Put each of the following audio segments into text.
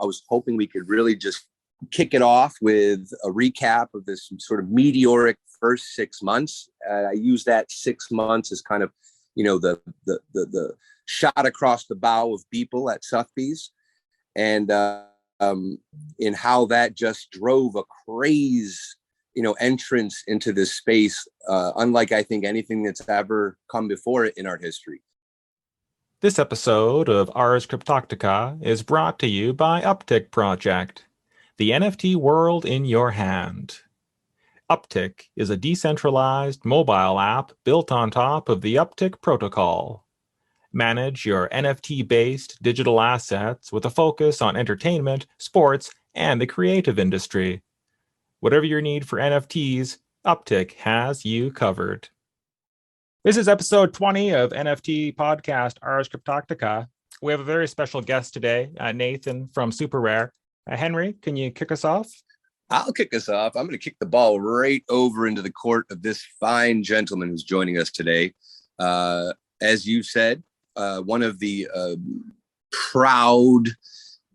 I was hoping we could really just kick it off with a recap of this sort of meteoric first 6 months. I use that 6 months as kind of, the shot across the bow of people at Sotheby's, and in how that just drove a craze, entrance into this space, unlike I think anything that's ever come before it in art history. This episode of Ars Cryptotica is brought to you by Uptick Project, the NFT world in your hand. Uptick is a decentralized mobile app built on top of the Uptick protocol. Manage your NFT-based digital assets with a focus on entertainment, sports, and the creative industry. Whatever your need for NFTs, Uptick has you covered. This is episode 20 of NFT podcast Ars Cryptotica. We have a very special guest today, Nathan from SuperRare. Henry, can you kick us off? I'll kick us off. I'm going to kick the ball right over into the court of this fine gentleman who's joining us today. As you said, one of the proud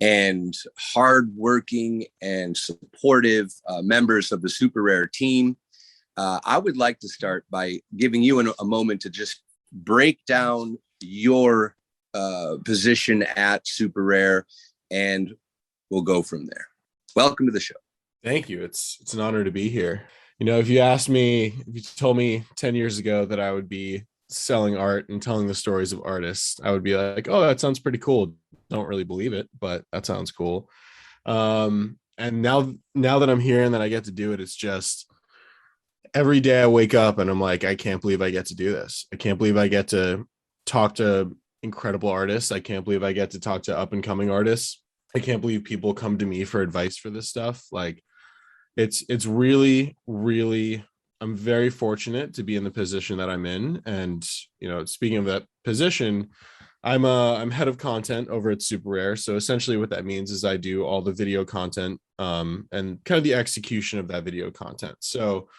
and hardworking and supportive members of the SuperRare team. I would like to start by giving you a moment to just break down your position at SuperRare, and we'll go from there. Welcome to the show. Thank you. It's an honor to be here. If you told me 10 years ago that I would be selling art and telling the stories of artists, I would be like, oh, that sounds pretty cool. Don't really believe it, but that sounds cool. And now that I'm here and that I get to do it, it's just every day I wake up and I'm like, I can't believe I get to do this. I can't believe I get to talk to incredible artists. I can't believe I get to talk to up and coming artists. I can't believe people come to me for advice for this stuff. Like it's really, really, I'm very fortunate to be in the position that I'm in. And, speaking of that position, I'm head of content over at SuperRare. So essentially what that means is I do all the video content and kind of the execution of that video content. So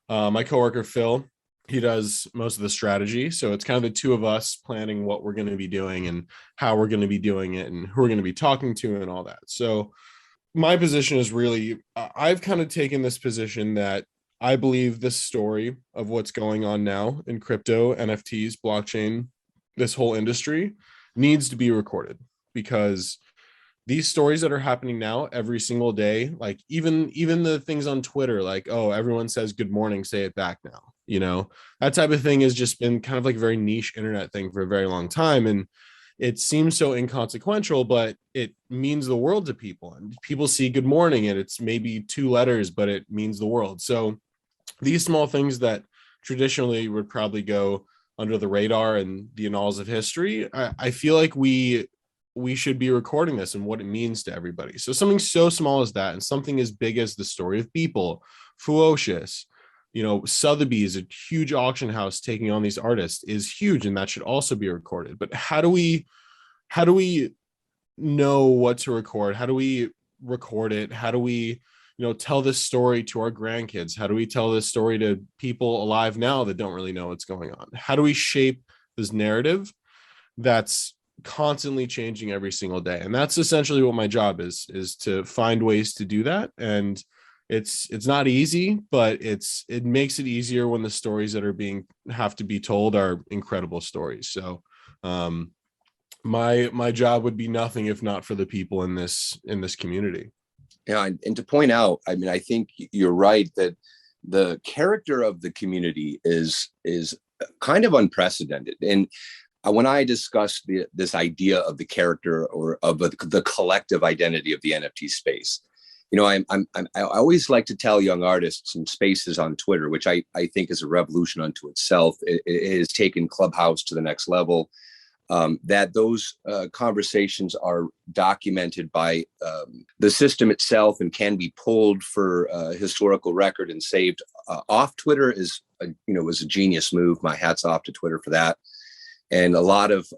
my coworker, Phil, he does most of the strategy. So it's kind of the two of us planning what we're going to be doing and how we're going to be doing it and who we're going to be talking to and all that. So my position is really, I've kind of taken this position that I believe this story of what's going on now in crypto, NFTs, blockchain, this whole industry needs to be recorded, because these stories that are happening now every single day, like even the things on Twitter, like, oh, everyone says good morning, say it back now. That type of thing has just been kind of like a very niche internet thing for a very long time. And it seems so inconsequential, but it means the world to people. And people see good morning and it's maybe 2 letters, but it means the world. So these small things that traditionally would probably go under the radar and the annals of history, I feel like we should be recording this and what it means to everybody. So something so small as that, and something as big as the story of Beeple, Fuocious, Sotheby's, a huge auction house taking on these artists, is huge, and that should also be recorded. But how do we know what to record? How do we record it? How do we tell this story to our grandkids? How do we tell this story to people alive now that don't really know what's going on? How do we shape this narrative that's constantly changing every single day? And that's essentially what my job is to find ways to do that. And it's not easy, but it makes it easier when the stories that have to be told are incredible stories. So my job would be nothing if not for the people in this community. Yeah, and to point out, I think you're right that the character of the community is kind of unprecedented. And when I discuss this idea of the character or of the collective identity of the NFT space, I always like to tell young artists in spaces on Twitter, which I think is a revolution unto itself. It has taken Clubhouse to the next level. That those conversations are documented by the system itself and can be pulled for historical record and saved off Twitter was a genius move. My hat's off to Twitter for that. And a lot of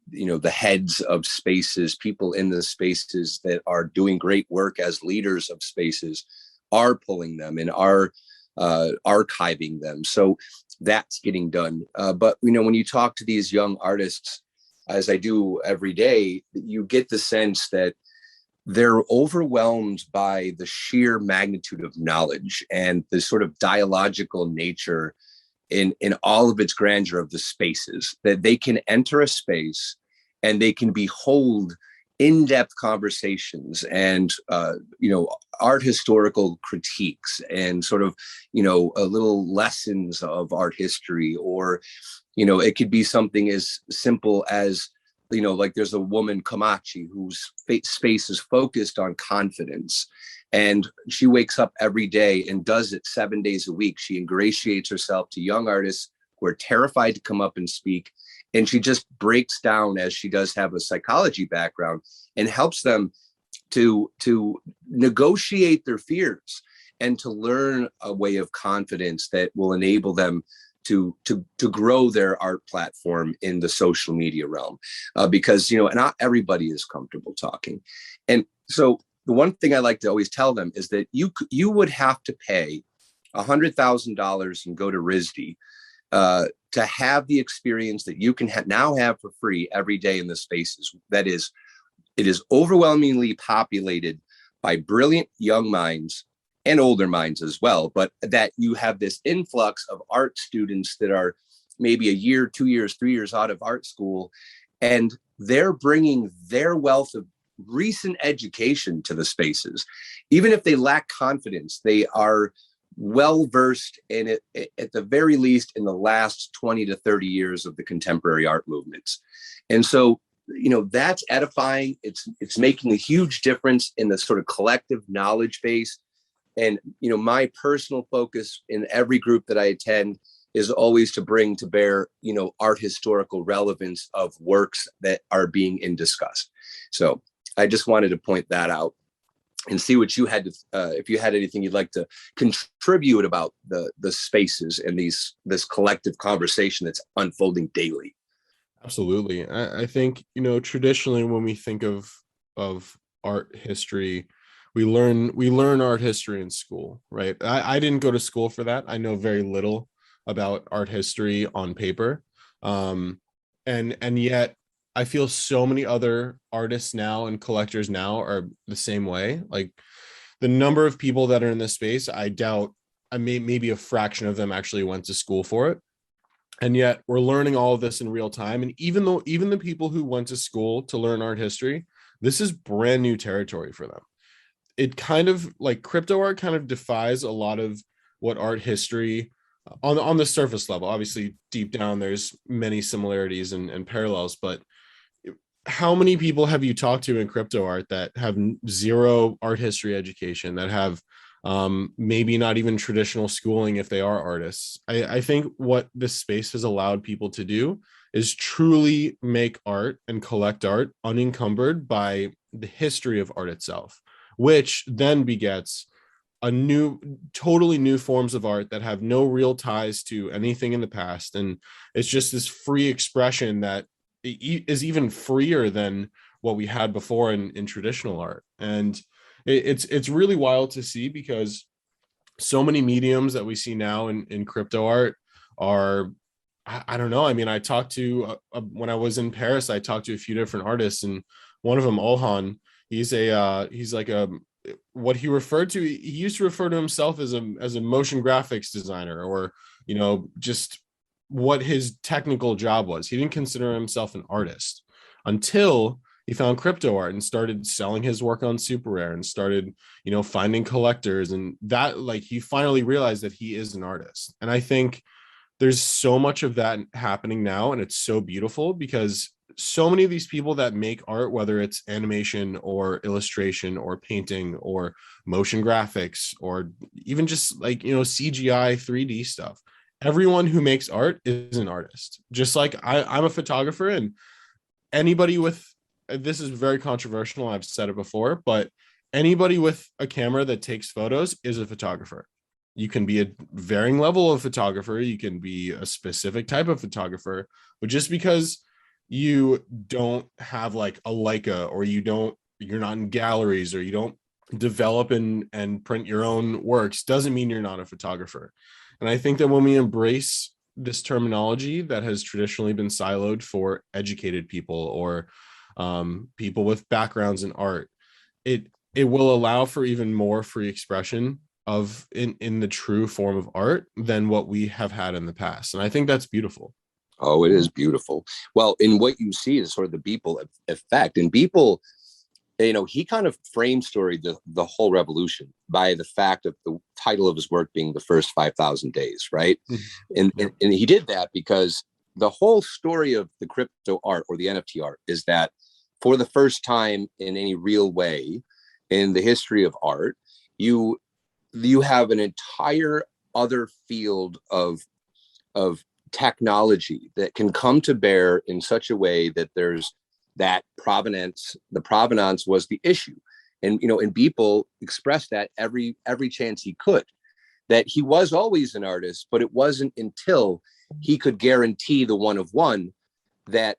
the heads of spaces, people in the spaces that are doing great work as leaders of spaces, are pulling them and are archiving them. So that's getting done. But when you talk to these young artists, as I do every day, you get the sense that they're overwhelmed by the sheer magnitude of knowledge and the sort of dialogical nature in all of its grandeur of the spaces, that they can enter a space and they can behold in-depth conversations and art historical critiques and sort of a little lessons of art history, or it could be something as simple as like there's a woman, Kamachi, whose space is focused on confidence. And she wakes up every day and does it 7 days a week. She ingratiates herself to young artists who are terrified to come up and speak. And she just breaks down, as she does have a psychology background, and helps them to negotiate their fears and to learn a way of confidence that will enable them to grow their art platform in the social media realm, because not everybody is comfortable talking. And so the one thing I like to always tell them is that you would have to pay $100,000 and go to RISD to have the experience that you can now have for free every day in the spaces. That is, it is overwhelmingly populated by brilliant young minds and older minds as well, but that you have this influx of art students that are maybe a year, 2 years, 3 years out of art school, and they're bringing their wealth of recent education to the spaces. Even if they lack confidence, they are well versed in it, at the very least in the last 20 to 30 years of the contemporary art movements. And so that's edifying. It's making a huge difference in the sort of collective knowledge base. And my personal focus in every group that I attend is always to bring to bear art historical relevance of works that are being discussed. So I just wanted to point that out and see what you had to, if you had anything you'd like to contribute about the spaces and this collective conversation that's unfolding daily. Absolutely. I think, traditionally when we think of art history, we learn art history in school, right? I didn't go to school for that. I know very little about art history on paper. And yet I feel so many other artists now and collectors now are the same way. Like the number of people that are in this space, I doubt maybe a fraction of them actually went to school for it. And yet we're learning all of this in real time. And even the people who went to school to learn art history, this is brand new territory for them. It kind of like crypto art kind of defies a lot of what art history on the surface level. Obviously deep down there's many similarities and parallels, but how many people have you talked to in crypto art that have zero art history education, that have maybe not even traditional schooling if they are artists? I think what this space has allowed people to do is truly make art and collect art unencumbered by the history of art itself, which then begets totally new forms of art that have no real ties to anything in the past. And it's just this free expression that is even freer than what we had before in traditional art. And it's really wild to see, because so many mediums that we see now in crypto art are, I don't know. I mean, I talked to, when I was in Paris, I talked to a few different artists, and one of them, Olhan, he's like what he referred to, he used to refer to himself as a motion graphics designer, or, just what his technical job was. He didn't consider himself an artist until he found crypto art and started selling his work on SuperRare and started, finding collectors, and that, like, he finally realized that he is an artist. And I think there's so much of that happening now, and it's so beautiful, because so many of these people that make art, whether it's animation or illustration or painting or motion graphics or even just like, CGI 3D stuff, everyone who makes art is an artist. Just like I'm a photographer, and anybody with, this is very controversial, I've said it before, but anybody with a camera that takes photos is a photographer. You can be a varying level of photographer, you can be a specific type of photographer, but just because you don't have like a Leica, or you're not in galleries, or you don't develop and print your own works, doesn't mean you're not a photographer. And I think that when we embrace this terminology that has traditionally been siloed for educated people, or people with backgrounds in art, it will allow for even more free expression of in the true form of art than what we have had in the past. And I think that's beautiful. Oh, it is beautiful. Well, in what you see is sort of the Beeple effect. And Beeple, he kind of frame storied the whole revolution by the fact of the title of his work being The First 5,000 Days, right? And he did that because the whole story of the crypto art or the NFT art is that for the first time in any real way in the history of art, you have an entire other field of technology that can come to bear in such a way that there's that provenance. The provenance was the issue. And, and Beeple expressed that every chance he could, that he was always an artist, but it wasn't until he could guarantee the one of one that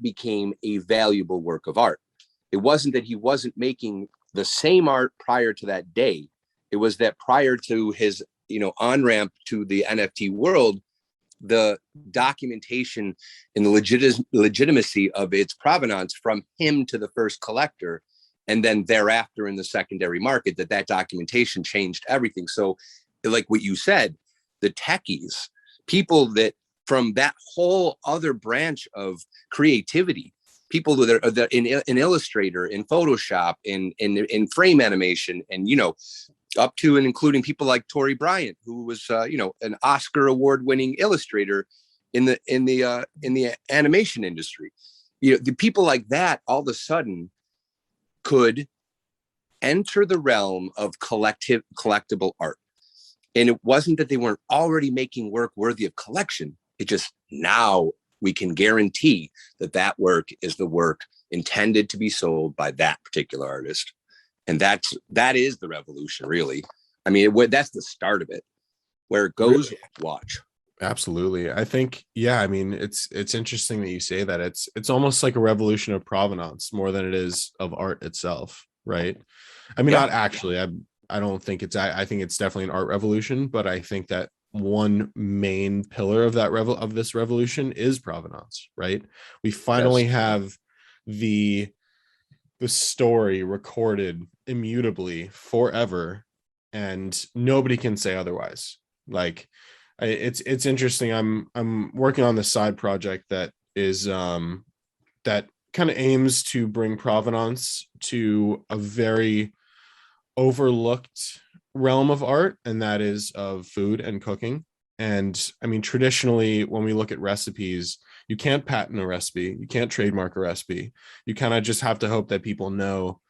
became a valuable work of art. It wasn't that he wasn't making the same art prior to that day. It was that prior to his, on-ramp to the NFT world, the documentation and the legitimacy of its provenance from him to the first collector, and then thereafter in the secondary market, that documentation changed everything. So like what you said, the techies, people that from that whole other branch of creativity, people that are in Illustrator, in Photoshop, in frame animation, and up to and including people like Tori Bryant, who was an Oscar award-winning illustrator in the animation industry. The people like that all of a sudden could enter the realm of collectible art. And it wasn't that they weren't already making work worthy of collection. It just, now we can guarantee that work is the work intended to be sold by that particular artist. And that is the revolution, really. I mean, that's the start of it. Where it goes, really? Watch. Absolutely. I think, I mean, it's interesting that you say that. It's almost like a revolution of provenance more than it is of art itself, right? I mean, not actually. I don't think I think it's definitely an art revolution, but I think that one main pillar of this revolution is provenance, right? We finally have the story recorded immutably forever, and nobody can say otherwise. Like, it's interesting. I'm working on this side project that is that kind of aims to bring provenance to a very overlooked realm of art, and that is of food and cooking. And I mean, traditionally, when we look at recipes, you can't patent a recipe, you can't trademark a recipe. You kind of just have to hope that people know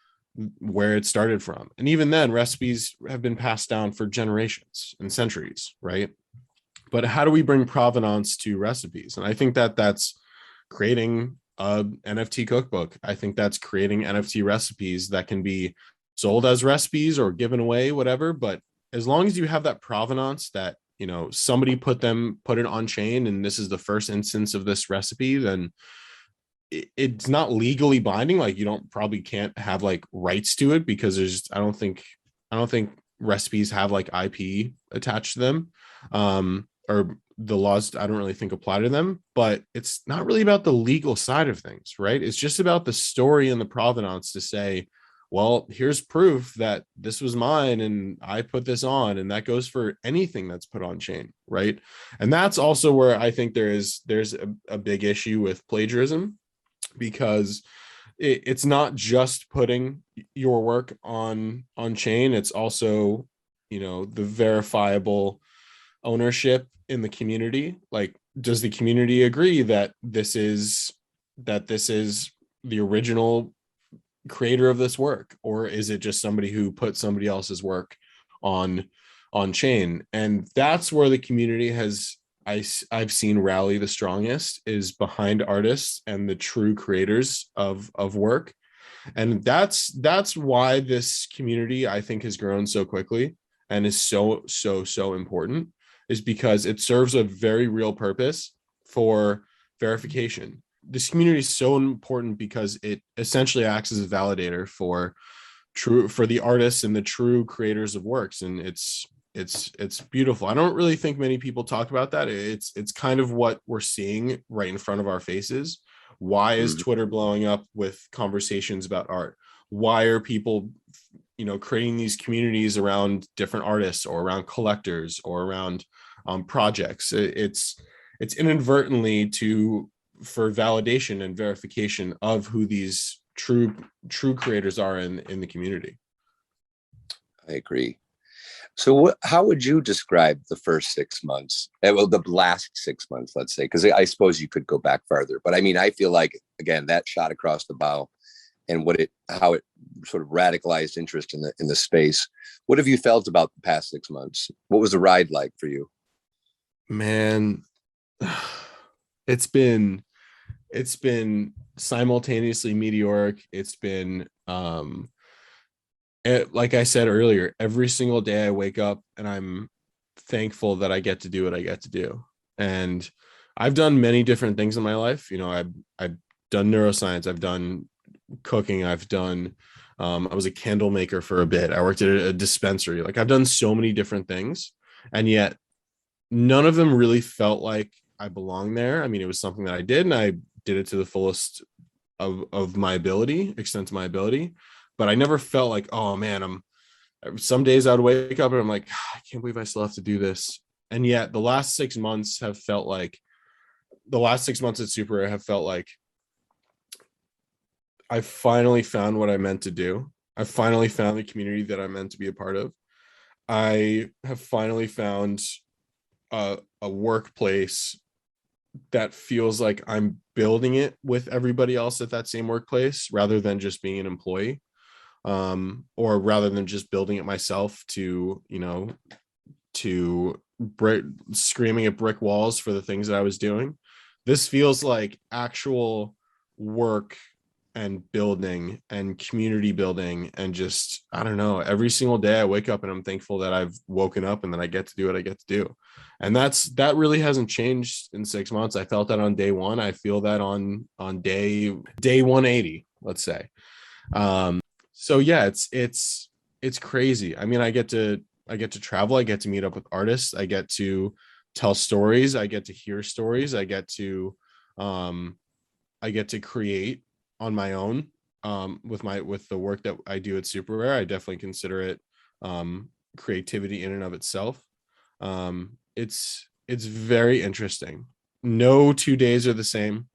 where it started from. And even then, recipes have been passed down for generations and centuries, right? But how do we bring provenance to recipes? And I think that that's creating a NFT cookbook. I think that's creating NFT recipes that can be sold as recipes or given away, whatever. But as long as you have that provenance, that somebody put it on chain, and this is the first instance of this recipe, then it's not legally binding. Like, you can't have like rights to it, because I don't think recipes have like IP attached to them, or the laws I don't really think apply to them. But it's not really about the legal side of things, right? It's just about the story and the provenance to say, well, here's proof that this was mine and I put this on. And that goes for anything that's put on chain, right? And that's also where I think there's a big issue with plagiarism, because it's not just putting your work on chain. It's also, the verifiable ownership in the community. Like, does the community agree that this is the original creator of this work, or is it just somebody who put somebody else's work on chain? And that's where the community I've seen rally the strongest, is behind artists and the true creators of work. And that's why this community, I think, has grown so quickly and is so important, is because it serves a very real purpose for verification. This community is so important because it essentially acts as a validator for the artists and the true creators of works. And it's beautiful. I don't really think many people talk about that. It's kind of what we're seeing right in front of our faces. Why is Twitter blowing up with conversations about art? why are people, creating these communities around different artists or around collectors or around projects. It's inadvertently for validation and verification of who these true creators are in the community. I agree. So how would you describe the first 6 months? Well, the last 6 months, let's say, because I suppose you could go back farther. But I mean, I feel like, again, that shot across the bow and how it sort of radicalized interest in the space. What have you felt about the past 6 months? What was the ride like for you? Man, it's been simultaneously meteoric. It's been like I said earlier, every single day I wake up and I'm thankful that I get to do what I get to do. And I've done many different things in my life. I've done neuroscience, I've done cooking, I've done I was a candle maker for a bit. I worked at a dispensary. Like, I've done so many different things, and yet none of them really felt like I belonged there. I mean, it was something that I did, and I did it to the fullest of my ability, extent to my ability. But I never felt like, oh man, some days I would wake up and I'm like, I can't believe I still have to do this. And yet the last 6 months at SuperRare have felt like I finally found what I meant to do. I finally found the community that I'm meant to be a part of. I have finally found a workplace that feels like I'm building it with everybody else at that same workplace, rather than just being an employee, or rather than just building it myself to screaming at brick walls for the things that I was doing. This feels like actual work and building and community building, and just, I don't know, every single day I wake up and I'm thankful that I've woken up and that I get to do what I get to do. And that really hasn't changed in 6 months. I felt that on day one. I feel that on day 180, let's say. So yeah, it's crazy. I mean, I get to travel, I get to meet up with artists, I get to tell stories, I get to hear stories, I get to create on my own, with the work that I do at SuperRare. I definitely consider it creativity in and of itself. It's very interesting. No 2 days are the same.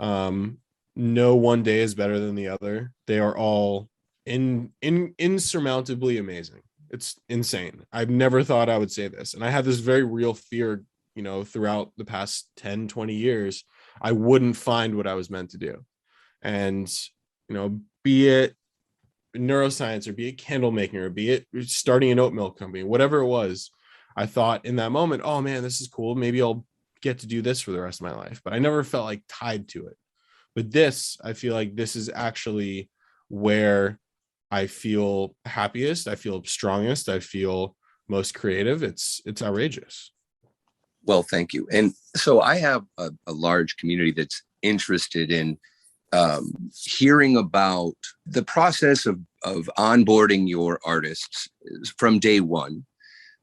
No one day is better than the other. They are all insurmountably amazing. It's insane. I've never thought I would say this, and I had this very real fear, throughout the past 10-20 years, I wouldn't find what I was meant to do. And be it neuroscience, or be it candle making, or be it starting an oat milk company, whatever it was, I thought in that moment, oh man, this is cool, maybe I'll get to do this for the rest of my life. But I never felt like tied to it. But I feel like this is actually where I feel happiest, I feel strongest, I feel most creative. It's outrageous. Well, thank you. And so I have a large community that's interested in hearing about the process of onboarding your artists from day one.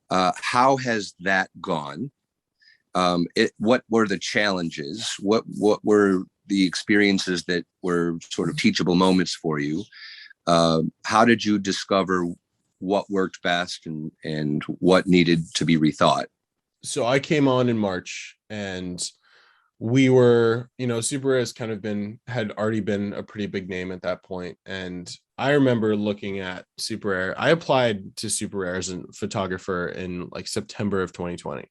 How has that gone? What were the challenges? What were the experiences that were sort of teachable moments for you? How did you discover what worked best and what needed to be rethought? So I came on in March, and we were, SuperRare has kind of had already been a pretty big name at that point. And I remember looking at SuperRare. I applied to SuperRare as a photographer in like September of 2020.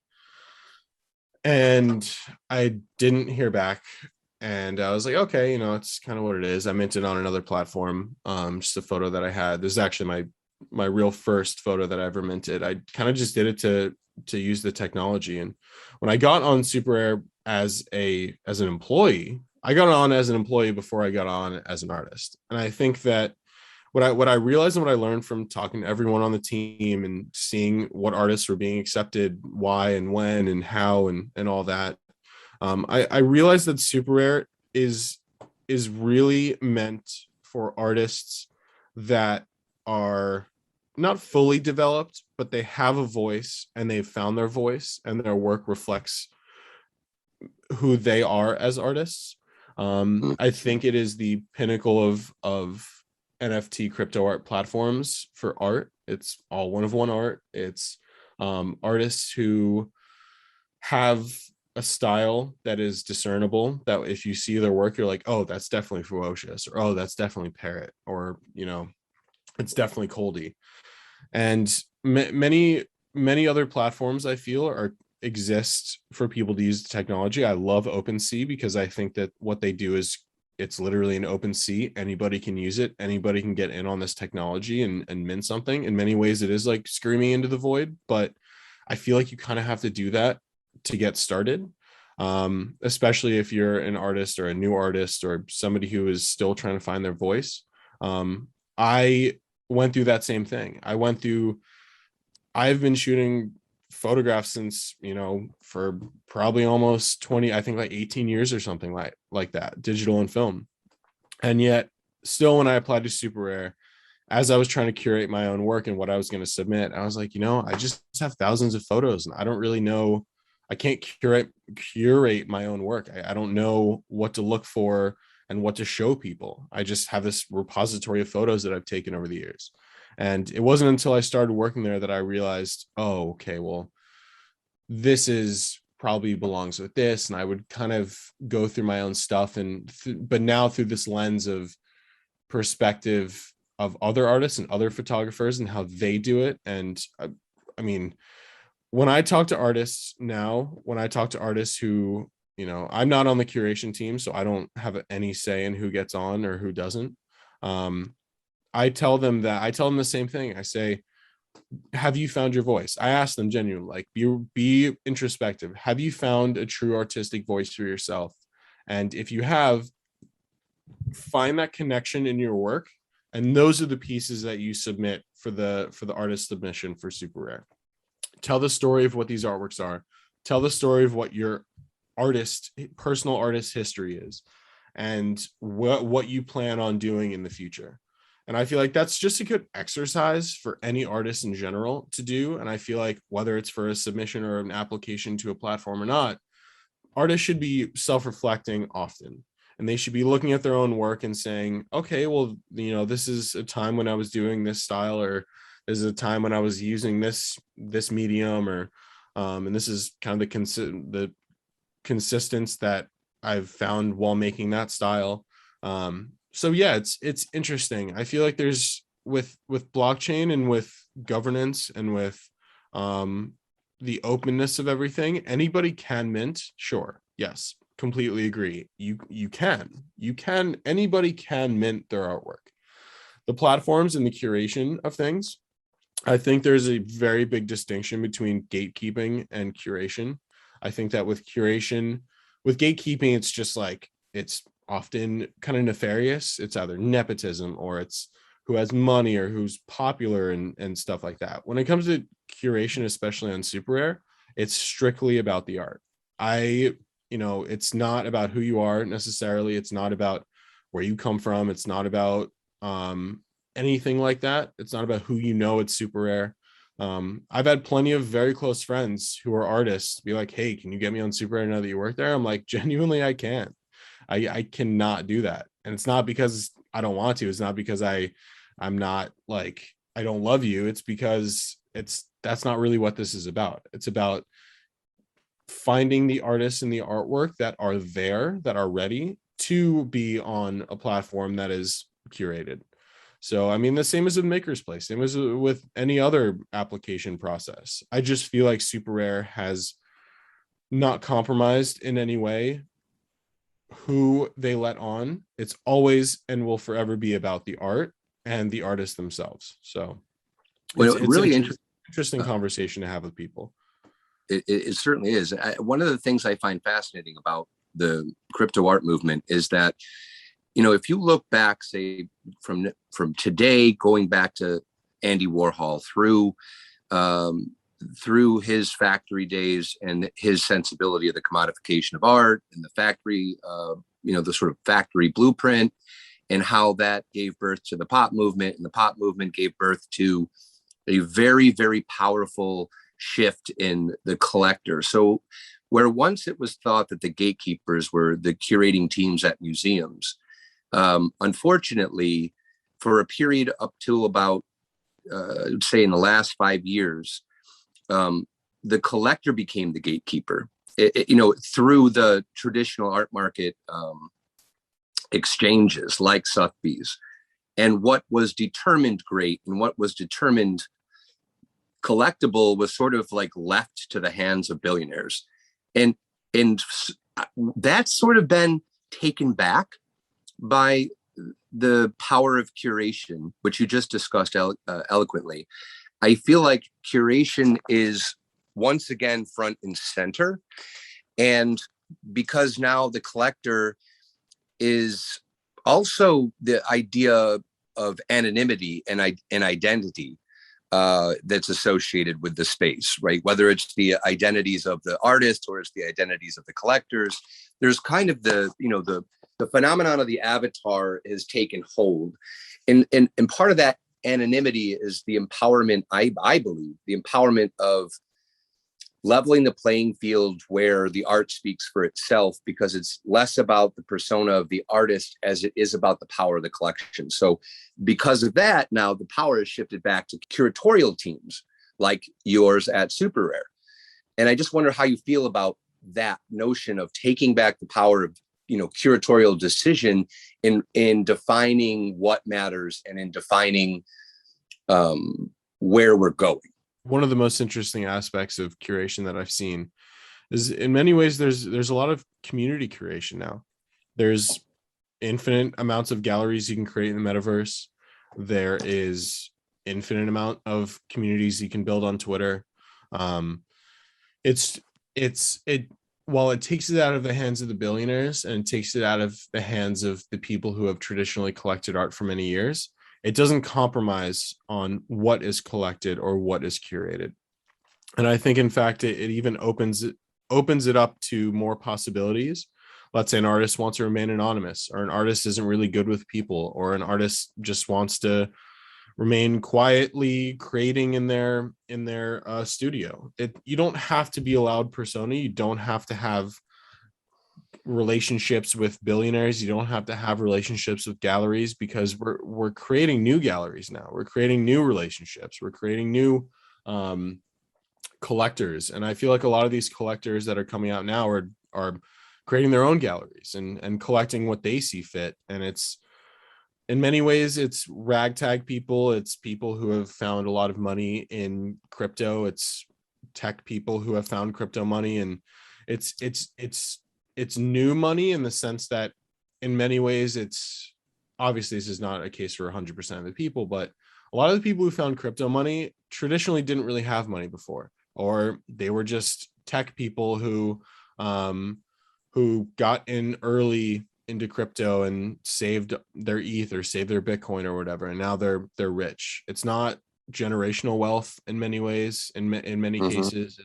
And I didn't hear back. And I was like, okay, it's kind of what it is. I minted on another platform, just a photo that I had. This is actually my real first photo that I ever minted. I kind of just did it to use the technology. And when I got on SuperRare as an employee, I got on as an employee before I got on as an artist. And I think that what I realized and what I learned from talking to everyone on the team and seeing what artists were being accepted, why and when and how and all that, I realized that SuperRare is really meant for artists that are not fully developed, but they have a voice and they've found their voice, and their work reflects who they are as artists. I think it is the pinnacle of NFT crypto art platforms for art. It's all one of one art. It's artists who have a style that is discernible, that if you see their work, you're like, oh, that's definitely Ferocious, or oh, that's definitely Parrot, or, you know, it's definitely Coldy. And many other platforms I feel exist for people to use the technology. I love OpenSea because I think that what they do is it's literally an open sea. Anybody can use it. Anybody can get in on this technology and mint something. In many ways, it is like screaming into the void, but I feel like you kind of have to do that to get started, especially if you're an artist or a new artist or somebody who is still trying to find their voice. I went through that same thing. I've been shooting photographs since, you know, for probably almost 20, I think like 18 years or something like that, digital and film. And yet still, when I applied to SuperRare, as I was trying to curate my own work and what I was going to submit, I was like, you know, I just have thousands of photos and I don't really know, I can't curate my own work. I don't know what to look for and what to show people. I just have this repository of photos that I've taken over the years. And it wasn't until I started working there that I realized, oh, okay, well, this is probably belongs with this. And I would kind of go through my own stuff. But now through this lens of perspective of other artists and other photographers and how they do it. And I mean, when I talk to artists now, when I talk to artists who, you know, I'm not on the curation team, so I don't have any say in who gets on or who doesn't. I tell them the same thing. I say, have you found your voice? I ask them genuinely, like, be introspective. Have you found a true artistic voice for yourself? And if you have, find that connection in your work. And those are the pieces that you submit for the artist submission for SuperRare. Tell the story of what these artworks are. Tell the story of what your personal artist history is, and what you plan on doing in the future. And I feel like that's just a good exercise for any artist in general to do. And I feel like whether it's for a submission or an application to a platform or not, artists should be self-reflecting often. And they should be looking at their own work and saying, okay, well, you know, this is a time when I was doing this style, or this is a time when I was using this medium, or and this is kind of the consistence that I've found while making that style. So yeah, it's interesting. I feel like there's with blockchain and with governance and with the openness of everything, anybody can mint. Sure, yes, completely agree. Anybody can mint their artwork. The platforms and the curation of things, I think there's a very big distinction between gatekeeping and curation. I think that with gatekeeping, it's just like, it's often kind of nefarious. It's either nepotism, or it's who has money or who's popular and stuff like that. When it comes to curation, especially on SuperRare, it's strictly about the art. It's not about who you are necessarily. It's not about where you come from. It's not about anything like that. It's not about who you know at SuperRare. I've had plenty of very close friends who are artists be like, hey, can you get me on SuperRare now that you work there? I'm like, genuinely, I can't. I cannot do that. And it's not because I don't want to. It's not because I'm not like, I don't love you. It's because that's not really what this is about. It's about finding the artists and the artwork that are there, that are ready to be on a platform that is curated. So, I mean, the same as with Maker's Place, same as with any other application process. I just feel like SuperRare has not compromised in any way who they let on. It's always and will forever be about the art and the artists themselves. So it's really interesting conversation to have with people. It certainly is. One of the things I find fascinating about the crypto art movement is that, you know, if you look back, say from today, going back to Andy Warhol through his factory days and his sensibility of the commodification of art and the factory, the sort of factory blueprint, and how that gave birth to the pop movement, and the pop movement gave birth to a very, very powerful shift in the collector. So where once it was thought that the gatekeepers were the curating teams at museums, unfortunately, for a period up to about, say in the last 5 years, the collector became the gatekeeper, through the traditional art market exchanges like Sotheby's. And what was determined great and what was determined collectible was sort of like left to the hands of billionaires. And that's sort of been taken back by the power of curation, which you just discussed eloquently. I feel like curation is once again front and center. And because now the collector is also the idea of anonymity and identity that's associated with the space, right? Whether it's the identities of the artist or it's the identities of the collectors, there's kind of the phenomenon of the avatar has taken hold. And part of that anonymity is the empowerment, I believe, the empowerment of leveling the playing field where the art speaks for itself, because it's less about the persona of the artist as it is about the power of the collection. So because of that, now the power is shifted back to curatorial teams like yours at SuperRare. And I just wonder how you feel about that notion of taking back the power of, curatorial decision in defining what matters and in defining where we're going. One of the most interesting aspects of curation that I've seen is, in many ways, there's a lot of community curation now. There's infinite amounts of galleries you can create in the metaverse. There is infinite amount of communities you can build on Twitter. While it takes it out of the hands of the billionaires and it takes it out of the hands of the people who have traditionally collected art for many years, it doesn't compromise on what is collected or what is curated. And I think, in fact, it even opens it up to more possibilities. Let's say an artist wants to remain anonymous, or an artist isn't really good with people, or an artist just wants to remain quietly creating in their studio. You don't have to be a loud persona. You don't have to have relationships with billionaires. You don't have to have relationships with galleries, because we're creating new galleries now. We're creating new relationships. We're creating new collectors. And I feel like a lot of these collectors that are coming out now are creating their own galleries and collecting what they see fit. And it's, in many ways, it's ragtag people. It's people who have found a lot of money in crypto. It's tech people who have found crypto money. And it's new money in the sense that, in many ways, it's obviously, this is not a case for 100% of the people, but a lot of the people who found crypto money traditionally didn't really have money before, or they were just tech people who got in early into crypto and saved their ETH or saved their Bitcoin or whatever, and now they're rich. It's not generational wealth in many ways. In many cases,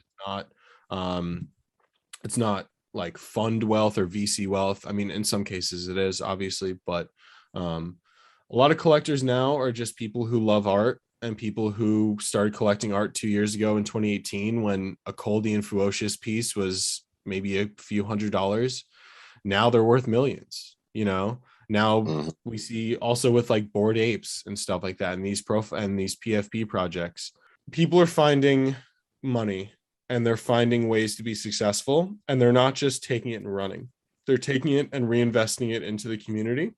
it's not like fund wealth or VC wealth. I mean, in some cases it is, obviously, but a lot of collectors now are just people who love art, and people who started collecting art 2 years ago in 2018, when a Coldy and Fuocious piece was maybe a few $100s. Now they're worth millions. Now we see also with like Bored Apes and stuff like that, and these PFP projects, people are finding money and they're finding ways to be successful, and they're not just taking it and running. They're taking it and reinvesting it into the community.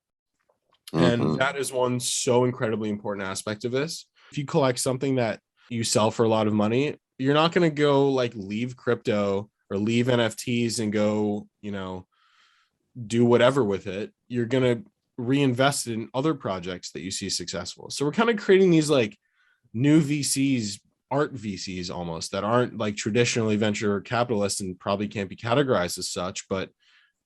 And that is one so incredibly important aspect of this. If you collect something that you sell for a lot of money, you're not going to go like leave crypto or leave NFTs and go, do whatever with it. You're going to reinvest it in other projects that you see successful. So we're kind of creating these like new VCs, art VCs almost, that aren't like traditionally venture capitalists and probably can't be categorized as such, but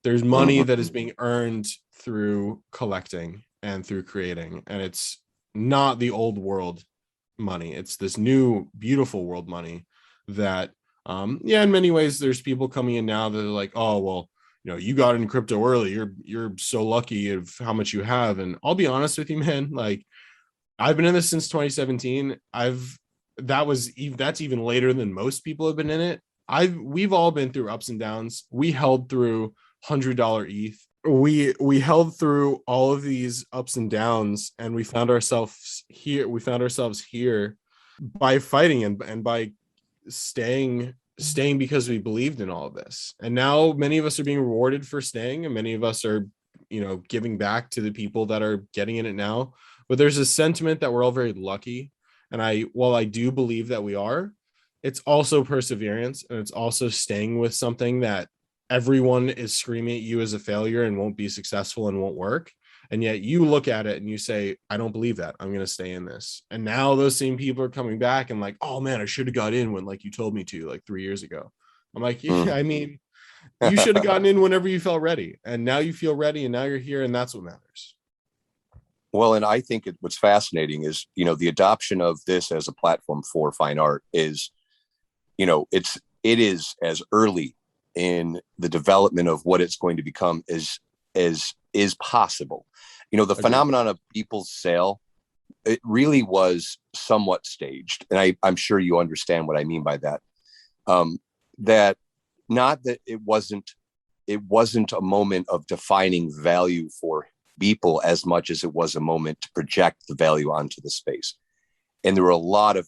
there's money that is being earned through collecting and through creating. And it's not the old world money. It's this new, beautiful world money that, in many ways, there's people coming in now that are like, oh, well, you got in crypto early. You're so lucky of how much you have. And I'll be honest with you, man, like I've been in this since 2017. That's even later than most people have been in it. We've all been through ups and downs. We held through $100 ETH we held through all of these ups and downs, and we found ourselves here. We found ourselves here by fighting and by staying because we believed in all of this. And now many of us are being rewarded for staying, and many of us are, giving back to the people that are getting in it now. But there's a sentiment that we're all very lucky. And while I do believe that we are, it's also perseverance, and it's also staying with something that everyone is screaming at you as a failure and won't be successful and won't work. And yet you look at it and you say, I don't believe that. I'm going to stay in this. And now those same people are coming back and like, oh man, I should have got in when like you told me to like 3 years ago. I'm like, yeah, I mean, you should have gotten in whenever you felt ready. And now you feel ready, and now you're here, and that's what matters. Well, and I think what's fascinating is, the adoption of this as a platform for fine art is, it is as early in the development of what it's going to become as is possible. The phenomenon of people's sale, it really was somewhat staged. And I'm sure you understand what I mean by that. That not that it wasn't a moment of defining value for people as much as it was a moment to project the value onto the space. And there were a lot of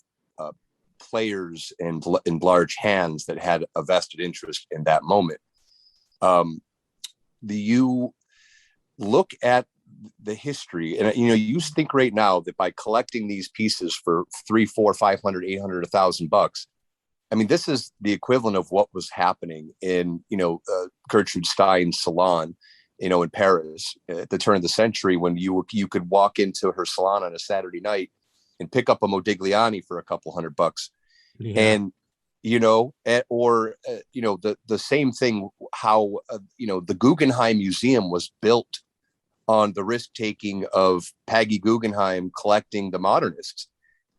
players and in large hands that had a vested interest in that moment. You look at the history, and you think right now that by collecting these pieces for $300, $400, $500, $800, $1,000, I mean, this is the equivalent of what was happening in Gertrude Stein's salon, in Paris at the turn of the century, when you could walk into her salon on a Saturday night and pick up a Modigliani for a couple $100. Yeah. And the same thing, how the Guggenheim Museum was built on the risk taking of Peggy Guggenheim collecting the modernists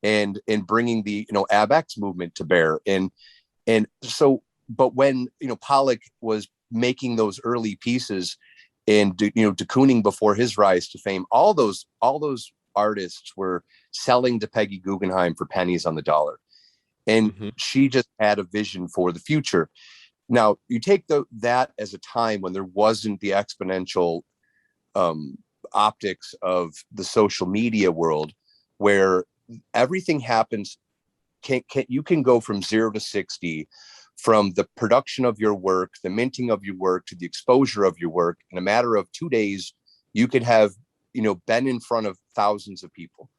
and bringing the AbX movement to bear. And so, but when Pollock was making those early pieces and de Kooning before his rise to fame, all those artists were selling to Peggy Guggenheim for pennies on the dollar. And she just had a vision for the future. Now, you take that as a time when there wasn't the exponential optics of the social media world, where everything happens. You can go from 0 to 60, from the production of your work, the minting of your work, to the exposure of your work. In a matter of 2 days, you could have been in front of thousands of people,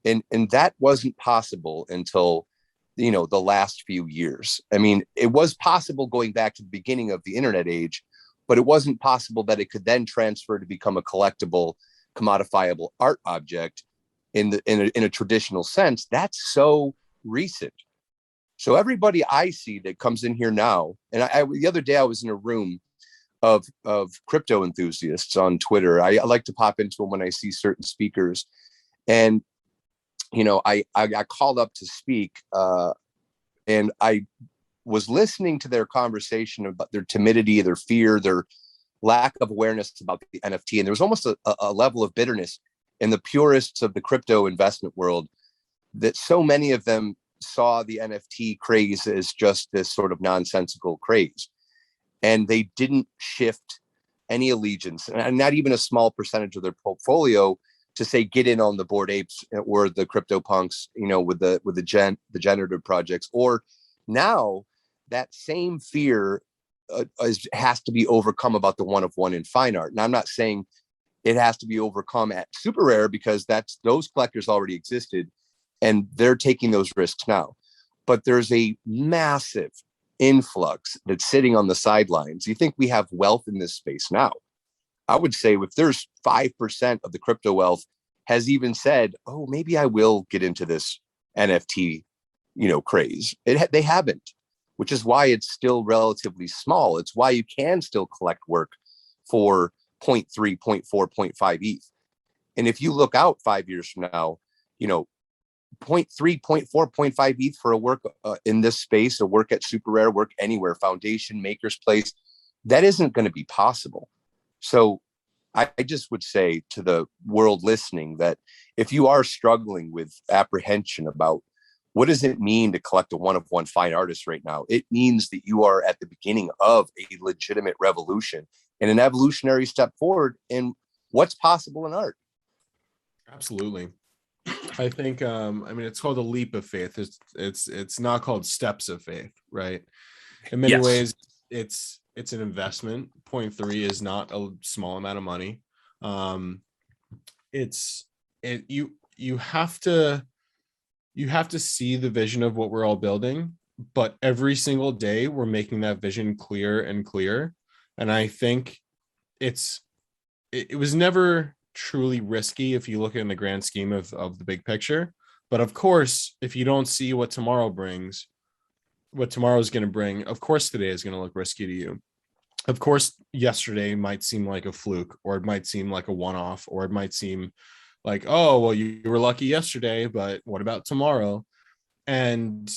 and that wasn't possible until the last few years. I mean, it was possible going back to the beginning of the internet age, but it wasn't possible that it could then transfer to become a collectible, commodifiable art object in a traditional sense. That's so recent. So everybody I see that comes in here now, and the other day I was in a room of crypto enthusiasts on Twitter. I like to pop into them when I see certain speakers, and I got called up to speak, and I was listening to their conversation about their timidity, their fear, their lack of awareness about the NFT. And there was almost a level of bitterness in the purists of the crypto investment world, that so many of them saw the NFT craze as just this sort of nonsensical craze. And they didn't shift any allegiance, and not even a small percentage of their portfolio, to say get in on the Bored Apes or the CryptoPunks, with the generative projects. Or now that same fear has to be overcome about the one of one in fine art. And I'm not saying it has to be overcome at SuperRare, because those collectors already existed and they're taking those risks now. But there's a massive influx that's sitting on the sidelines. You think we have wealth in this space now? I would say if there's 5% of the crypto wealth has even said, oh, maybe I will get into this NFT, craze. They haven't, which is why it's still relatively small. It's why you can still collect work for 0.3, 0.4, 0.5 ETH. And if you look out 5 years from now, 0.3, 0.4, 0.5 ETH for a work in this space, a work at SuperRare, work anywhere, Foundation, Maker's Place, that isn't going to be possible. So I just would say to the world listening that if you are struggling with apprehension about what does it mean to collect a one-of-one fine artist right now, it means that you are at the beginning of a legitimate revolution. and an evolutionary step forward in what's possible in art. Absolutely. I think it's called a leap of faith. It's not called steps of faith, right? In many ways, it's an investment. 0.3 is not a small amount of money. You have to see the vision of what we're all building, but every single day we're making that vision clearer and clearer. And I think it was never truly risky if you look in the grand scheme of the big picture. But of course, if you don't see what tomorrow brings, what tomorrow is going to bring, of course today is going to look risky to you. Of course, yesterday might seem like a fluke, or it might seem like a one-off, or it might seem like, oh, well, you were lucky yesterday, but what about tomorrow? And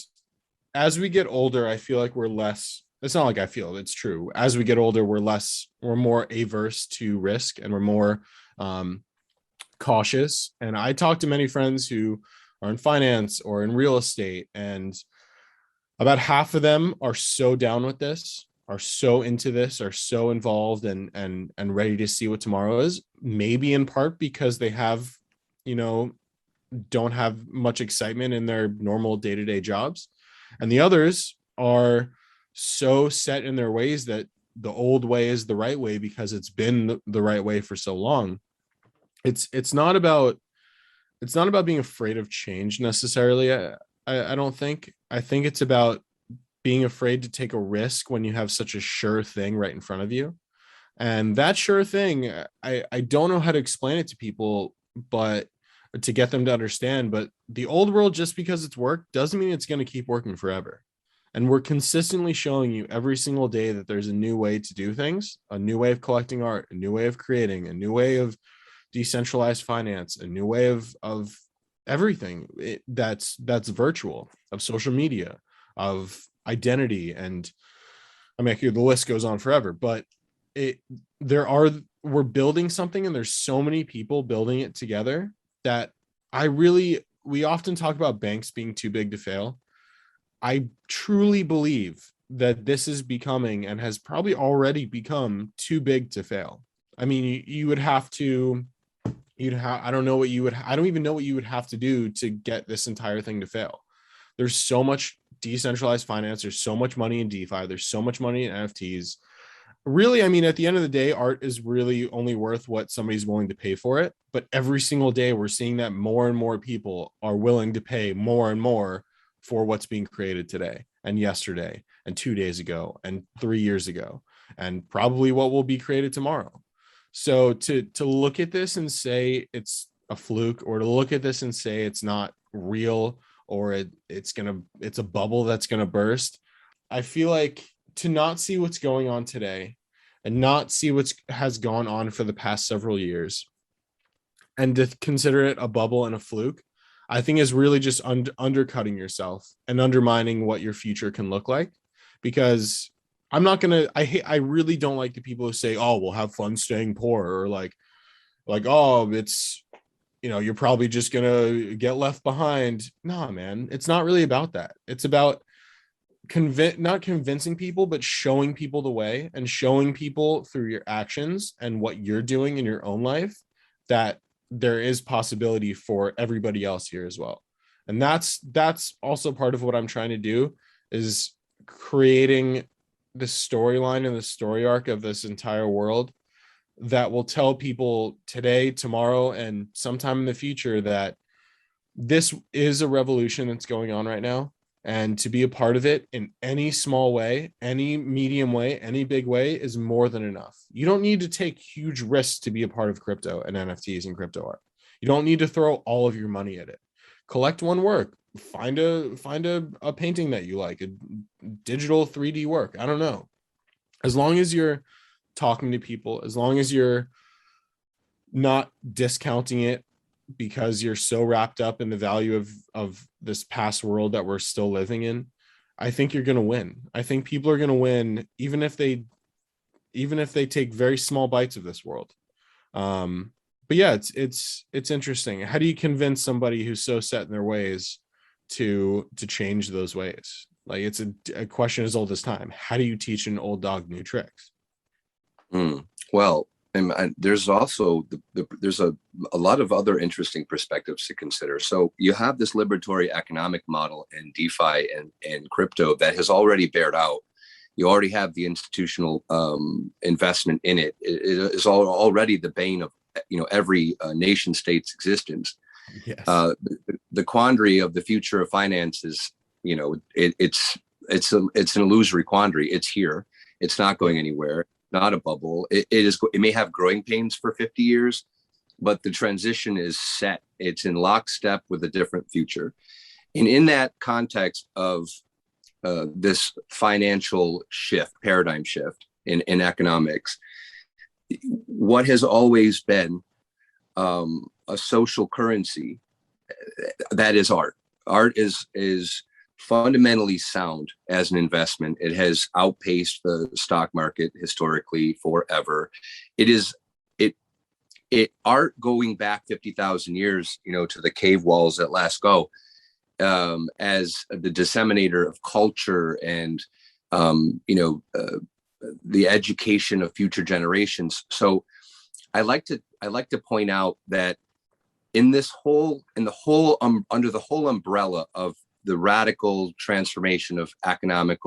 as we get older, I feel like we're less, it's not like I feel, it's true. As we get older, we're more averse to risk, and we're more cautious. And I talk to many friends who are in finance or in real estate, and about half of them are so down with this, are so into this, are so involved and ready to see what tomorrow is, maybe in part because they have, don't have much excitement in their normal day-to-day jobs. And the others are so set in their ways that the old way is the right way because it's been the right way for so long. It's not about being afraid of change necessarily. I don't think. I think it's about being afraid to take a risk when you have such a sure thing right in front of you. And that sure thing, I don't know how to explain it to people, but to get them to understand, but the old world, just because it's worked doesn't mean it's going to keep working forever. And we're consistently showing you every single day that there's a new way to do things, a new way of collecting art, a new way of creating, a new way of decentralized finance, a new way of everything that's virtual, of social media, of identity. And I mean, the list goes on forever, but we're building something, and there's so many people building it together that we often talk about banks being too big to fail. I truly believe that this is becoming, and has probably already become, too big to fail. I mean, I don't even know what you would have to do to get this entire thing to fail. There's so much decentralized finance. There's so much money in DeFi. There's so much money in NFTs. Really, I mean, at the end of the day, art is really only worth what somebody's willing to pay for it. But every single day, we're seeing that more and more people are willing to pay more and more for what's being created today and yesterday and 2 days ago and 3 years ago, and probably what will be created tomorrow. So to look at this and say it's a fluke, or to look at this and say it's not real, or it's a bubble that's gonna burst, I feel like to not see what's going on today and not see what has gone on for the past several years, and to consider it a bubble and a fluke, I think is really just undercutting yourself and undermining what your future can look like. Because I really don't like the people who say, oh, we'll have fun staying poor, or like, oh, it's, you're probably just gonna get left behind. Nah, man, it's not really about that. It's about not convincing people, but showing people the way, and showing people through your actions and what you're doing in your own life that there is possibility for everybody else here as well. And that's also part of what I'm trying to do, is creating the storyline and the story arc of this entire world that will tell people today, tomorrow, and sometime in the future that this is a revolution that's going on right now. And to be a part of it in any small way, any medium way, any big way is more than enough. You don't need to take huge risks to be a part of crypto and NFTs and crypto art. You don't need to throw all of your money at it. Collect one work. Find a painting that you like, a digital 3D work. I don't know. As long as you're talking to people, as long as you're not discounting it because you're so wrapped up in the value of this past world that we're still living in, I think you're going to win. I think people are going to win, even if they take very small bites of this world. But yeah, it's interesting. How do you convince somebody who's so set in their ways to change those ways? Like, it's a question as old as time. How do you teach an old dog new tricks? Well, and there's also there's a lot of other interesting perspectives to consider. So you have this liberatory economic model in DeFi and crypto that has already bared out. You already have the institutional investment in it. It is already the bane of every nation state's existence. Yes. The quandary of the future of finance is, it's an illusory quandary. It's here. It's not going anywhere. Not a bubble. It may have growing pains for 50 years, but the transition is set. It's in lockstep with a different future. And in that context of this financial shift, paradigm shift in economics, what has always been a social currency, that is art. Art is fundamentally sound as an investment. It has outpaced the stock market historically forever. Art going back 50,000 years, to the cave walls at Lascaux, as the disseminator of culture and, the education of future generations. So I like to point out that under the whole umbrella of the radical transformation of economic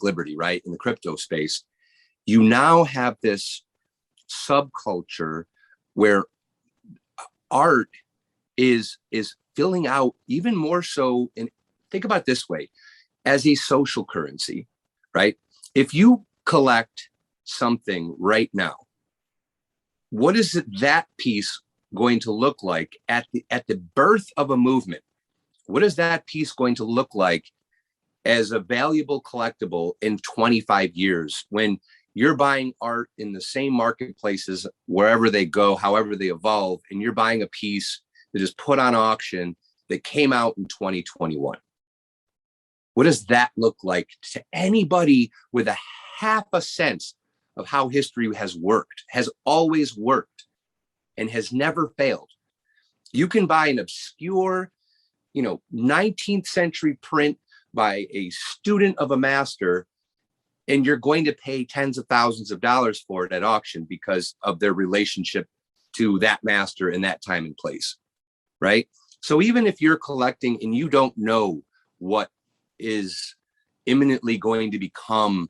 liberty, right, in the crypto space, you now have this subculture where art is filling out even more so. And think about it this way, as a social currency, right? If you collect something right now, what is that piece going to look like at the birth of a movement? What is that piece going to look like as a valuable collectible in 25 years when you're buying art in the same marketplaces, wherever they go, however they evolve, and you're buying a piece that is put on auction that came out in 2021? What does that look like to anybody with a half a sense of how history has always worked, and has never failed? You can buy an obscure 19th century print by a student of a master, and you're going to pay tens of thousands of dollars for it at auction because of their relationship to that master in that time and place, right? So even if you're collecting and you don't know what is imminently going to become,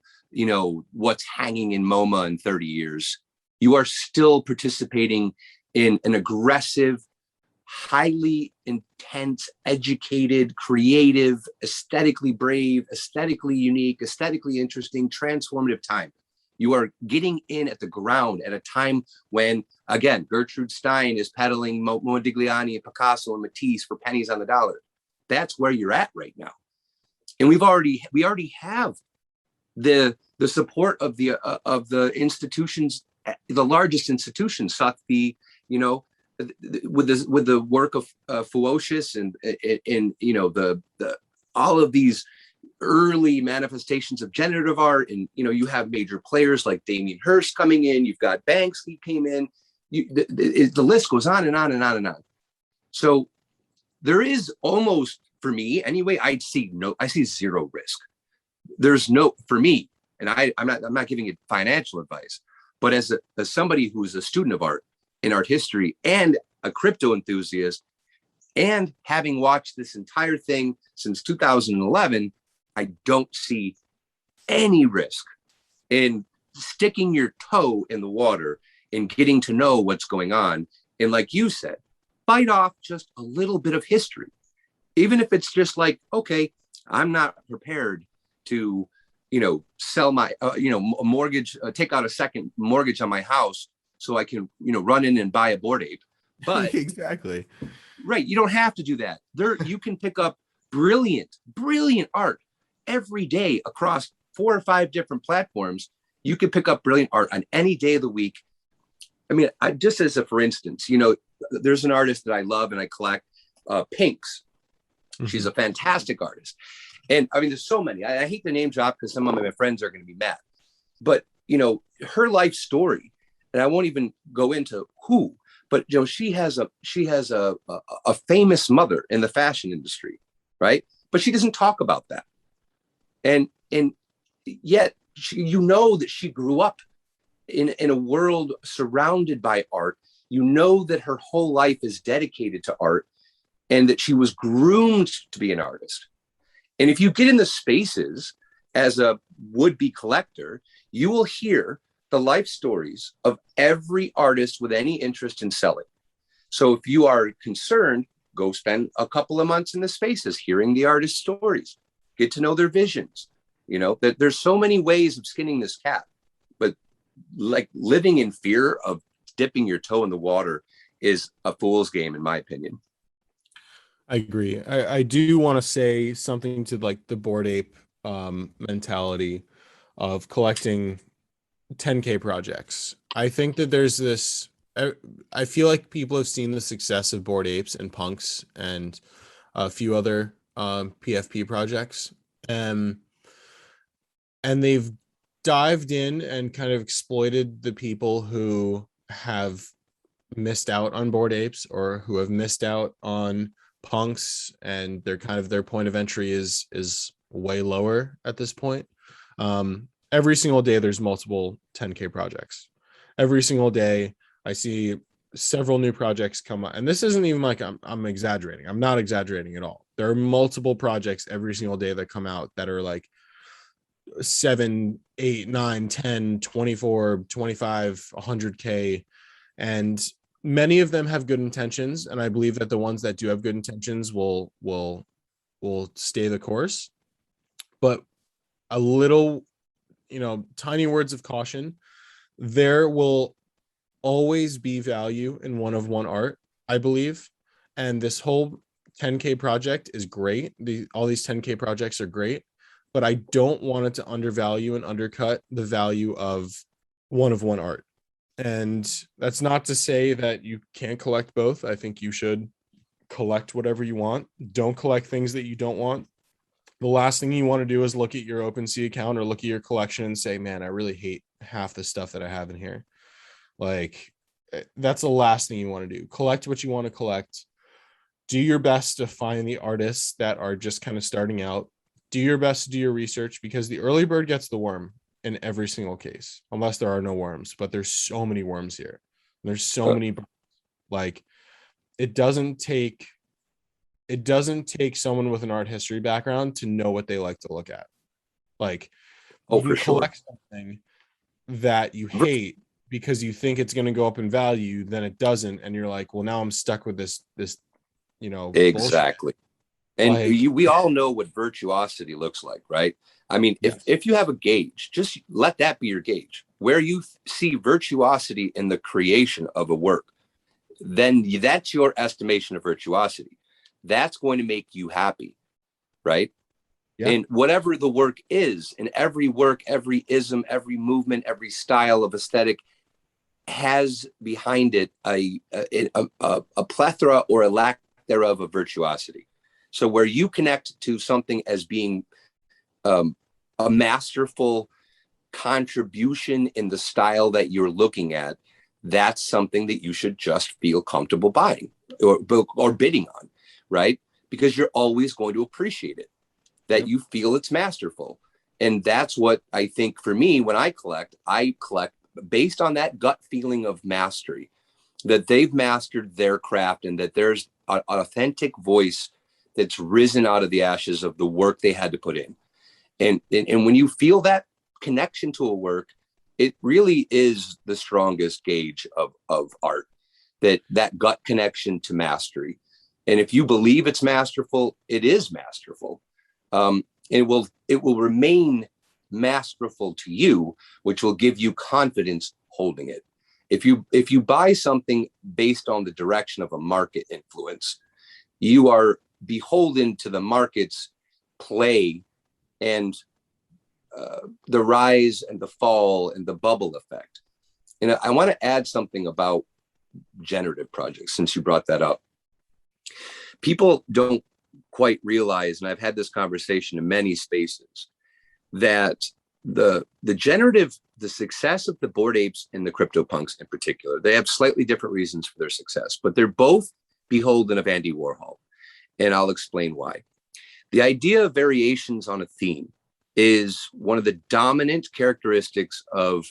what's hanging in MoMA in 30 years, you are still participating in an aggressive, highly intense, educated, creative, aesthetically brave, aesthetically unique, aesthetically interesting, transformative time. You are getting in at the ground at a time when, again, Gertrude Stein is peddling Modigliani and Picasso and Matisse for pennies on the dollar. That's where you're at right now. And we already have the support of the institutions, the largest institutions, Sotheby, with the work of Foucault and the all of these early manifestations of generative art, and you have major players like Damien Hirst coming in. You've got Banksy came in. The list goes on and on and on and on. So there is almost, for me anyway, I see zero risk. There's no, for me, and I'm not giving it financial advice, but as somebody who's a student of art in art history and a crypto enthusiast, and having watched this entire thing since 2011, I don't see any risk in sticking your toe in the water and getting to know what's going on. And like you said, bite off just a little bit of history. Even if it's just like, okay, I'm not prepared to, sell my, mortgage, take out a second mortgage on my house so I can, run in and buy a Bored Ape. But exactly. Right. You don't have to do that. You can pick up brilliant art every day across 4 or 5 different platforms. You can pick up brilliant art on any day of the week. I mean, just as for instance, there's an artist that I love and I collect, Pinks. Mm-hmm. She's a fantastic artist. And I mean, there's so many. I hate the name drop because some of my friends are going to be mad. But, her life story, and I won't even go into who, but she has a famous mother in the fashion industry, right? But she doesn't talk about that. And yet you know that she grew up in a world surrounded by art. You know that her whole life is dedicated to art and that she was groomed to be an artist. And if you get in the spaces as a would-be collector, you will hear the life stories of every artist with any interest in selling. So if you are concerned, go spend a couple of months in the spaces hearing the artist's stories, get to know their visions. You know, that there's so many ways of skinning this cat, but like living in fear of dipping your toe in the water is a fool's game, in my opinion. I agree. I do want to say something to like the Bored Ape mentality of collecting 10K projects. I think that there's this, I feel like people have seen the success of Bored Apes and Punks and a few other PFP projects. And they've dived in and kind of exploited the people who have missed out on Bored Apes or who have missed out on Punks, and they're kind of, their point of entry is way lower at this point. Every single day there's multiple 10K projects. Every single day I see several new projects come up, and this isn't even like I'm exaggerating. I'm not exaggerating at all. There are multiple projects every single day that come out that are like 7, 8, 9, 10, 24, 25, 100K, and many of them have good intentions, and I believe that the ones that do have good intentions will stay the course. But a little, tiny words of caution, there will always be value in one-of-one art, I believe. And this whole 10K project is great. All these 10K projects are great, but I don't want it to undervalue and undercut the value of one-of-one art. And that's not to say that you can't collect both. I think you should collect whatever you want. Don't collect things that you don't want. The last thing you want to do is look at your OpenSea account or look at your collection and say, man, I really hate half the stuff that I have in here. Like, that's the last thing you want to do. Collect what you want to collect. Do your best to find the artists that are just kind of starting out. Do your best to do your research, because the early bird gets the worm in every single case, unless there are no worms. But there's so many worms here. There's so many, like, it doesn't take someone with an art history background to know what they like to look at. Like, you can collect something that you hate because you think it's going to go up in value, then it doesn't, and you're like, well, now I'm stuck with this exactly bullshit. And like, we all know what virtuosity looks like, right? I mean, if you have a gauge, just let that be your gauge. Where you see virtuosity in the creation of a work, then that's your estimation of virtuosity. That's going to make you happy, right? Yeah. And whatever the work is, and every work, every ism, every movement, every style of aesthetic has behind it a plethora or a lack thereof of virtuosity. So where you connect to something as being a masterful contribution in the style that you're looking at, that's something that you should just feel comfortable buying or bidding on, right? Because you're always going to appreciate it, that you feel it's masterful. And that's what I think for me, when I collect based on that gut feeling of mastery, that they've mastered their craft and that there's an authentic voice that's risen out of the ashes of the work they had to put in. And when you feel that connection to a work, it really is the strongest gauge of art, that gut connection to mastery. And if you believe it's masterful, it is masterful. It will remain masterful to you, which will give you confidence holding it. If you buy something based on the direction of a market influence, you are beholden to the market's play and the rise and the fall and the bubble effect. And I want to add something about generative projects, since you brought that up. People don't quite realize, and I've had this conversation in many spaces, that the success of the Bored Apes and the CryptoPunks in particular, they have slightly different reasons for their success, but they're both beholden of Andy Warhol. And I'll explain why. The idea of variations on a theme is one of the dominant characteristics of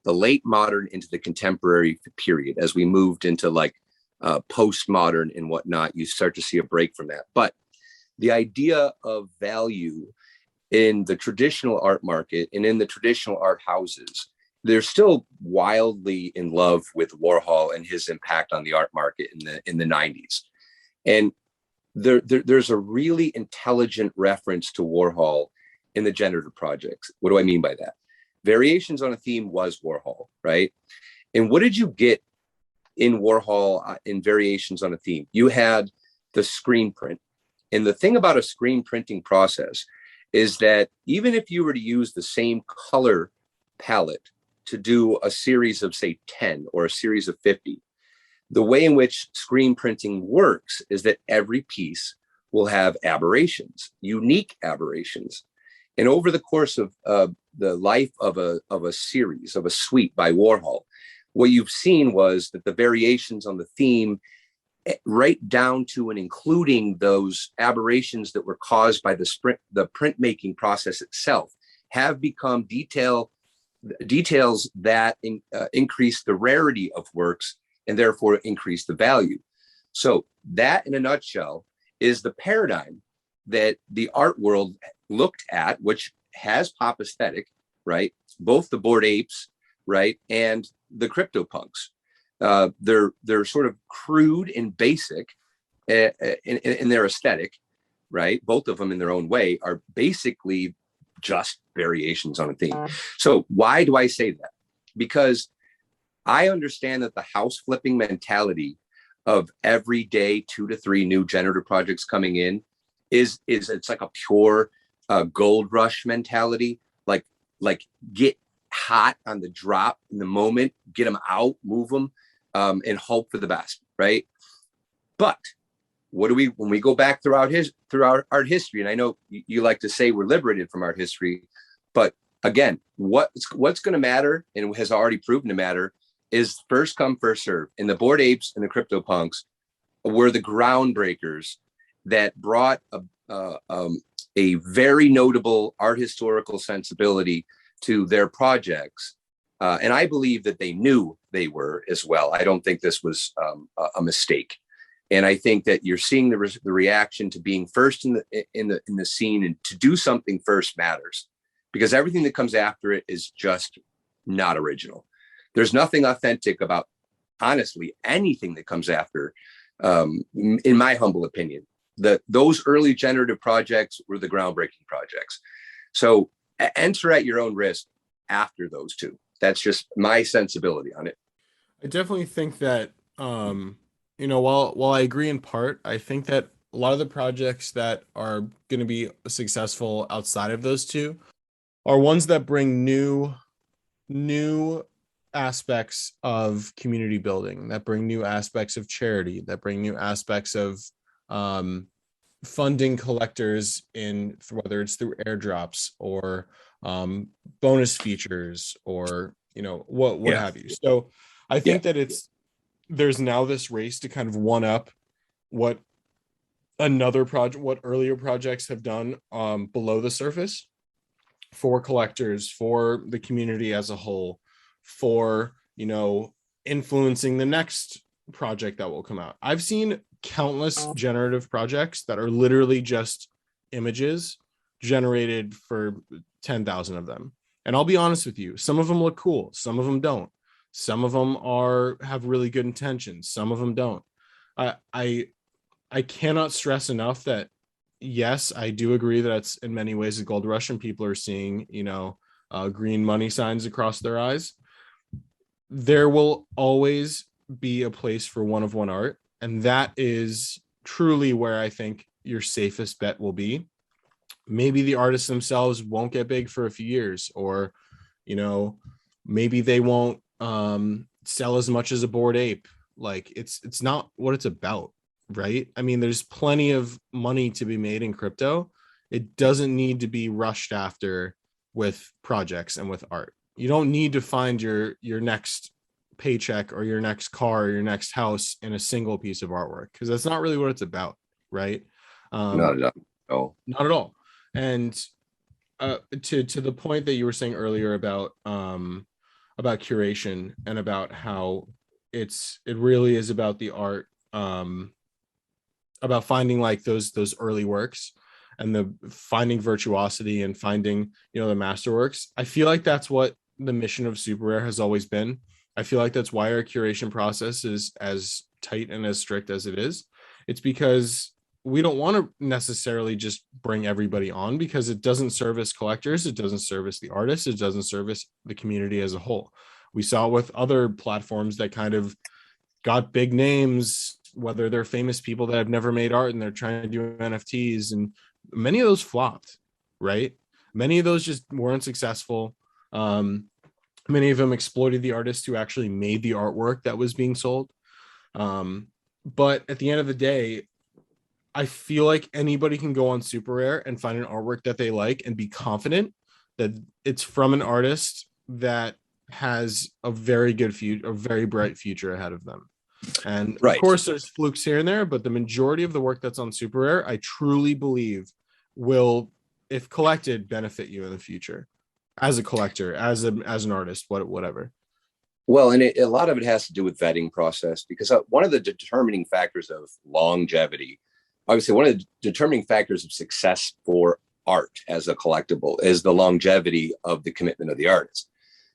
the late modern into the contemporary period. As we moved into like postmodern and whatnot, you start to see a break from that. But the idea of value in the traditional art market and in the traditional art houses, they're still wildly in love with Warhol and his impact on the art market in the 90s. And there's a really intelligent reference to Warhol in the generative projects. What do I mean by that? Variations on a Theme was Warhol, right? And what did you get in Warhol in Variations on a Theme? You had the screen print. And the thing about a screen printing process is that even if you were to use the same color palette to do a series of, say, 10 or a series of 50, the way in which screen printing works is that every piece will have aberrations, unique aberrations. And over the course of the life of a series, of a suite by Warhol, what you've seen was that the variations on the theme, right down to and including those aberrations that were caused by the printmaking process itself, have become details that increase the rarity of works and therefore increase the value. So that, in a nutshell, is the paradigm that the art world looked at, which has pop aesthetic, right? Both the Bored Apes, right, and the CryptoPunks. They're sort of crude and basic in their aesthetic, right? Both of them in their own way are basically just variations on a theme. So why do I say that? Because I understand that the house flipping mentality of every day 2 to 3 new generative projects coming in is it's like a pure gold rush mentality. Like get hot on the drop in the moment, get them out, move them, and hope for the best, right? But what do when we go back through our art history, and I know you like to say we're liberated from art history, but again, what's going to matter and has already proven to matter is first come, first serve. And the Bored Apes and the CryptoPunks were the groundbreakers that brought a very notable art historical sensibility to their projects. And I believe that they knew they were as well. I don't think this was a mistake. And I think that you're seeing the reaction to being first in the scene, and to do something first matters, because everything that comes after it is just not original. There's nothing authentic about, honestly, anything that comes after, in my humble opinion. Those early generative projects were the groundbreaking projects. So enter at your own risk after those two. That's just my sensibility on it. I definitely think that, while I agree in part, I think that a lot of the projects that are going to be successful outside of those two are ones that bring new aspects of community building, that bring new aspects of charity, that bring new aspects of funding collectors whether it's through airdrops or bonus features or what have you. So I think that there's now this race to kind of one up what earlier projects have done below the surface for collectors, for the community as a whole, for influencing the next project that will come out. I've seen countless generative projects that are literally just images generated for 10,000 of them. And I'll be honest with you, some of them look cool, some of them don't. Some of them have really good intentions, some of them don't. I cannot stress enough that yes, I do agree that it's in many ways a gold rush and people are seeing, green money signs across their eyes. There will always be a place for one-of-one art, and that is truly where I think your safest bet will be. Maybe the artists themselves won't get big for a few years, or maybe they won't sell as much as a Bored Ape. Like it's not what it's about, right? I mean, there's plenty of money to be made in crypto. It doesn't need to be rushed after with projects and with art. You don't need to find your next paycheck or your next car or your next house in a single piece of artwork, because that's not really what it's about, right? Not at all. Not at all. And to the point that you were saying earlier about curation and about how it really is about the art, about finding like those early works and the finding virtuosity and finding, the masterworks. I feel like that's what the mission of SuperRare has always been. I feel like that's why our curation process is as tight and as strict as it is. It's because we don't want to necessarily just bring everybody on, because it doesn't service collectors, it doesn't service the artists, it doesn't service the community as a whole. We saw with other platforms that kind of got big names, whether they're famous people that have never made art and they're trying to do NFTs, and many of those flopped, right? Many of those just weren't successful. Many of them exploited the artists who actually made the artwork that was being sold. But at the end of the day, I feel like anybody can go on SuperRare and find an artwork that they like and be confident that it's from an artist that has a very good future, a very bright future ahead of them. And Right. Of course, there's flukes here and there, but the majority of the work that's on SuperRare, I truly believe will, if collected, benefit you in the future as a collector, as an artist, whatever. Well, and a lot of it has to do with vetting process, because one of the determining factors of longevity, obviously one of the determining factors of success for art as a collectible, is the longevity of the commitment of the artist.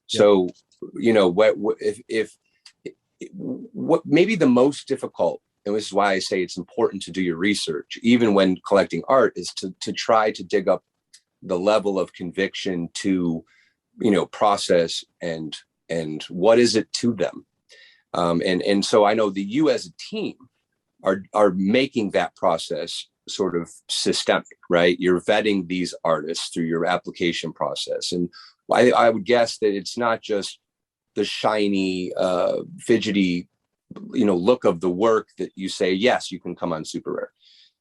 Yep. So, what maybe the most difficult, and this is why I say it's important to do your research, even when collecting art, is to try to dig up the level of conviction to, process and what is it to them. And so I know that you as a team are making that process sort of systemic, right? You're vetting these artists through your application process. And I would guess that it's not just the shiny, fidgety, look of the work that you say, yes, you can come on SuperRare,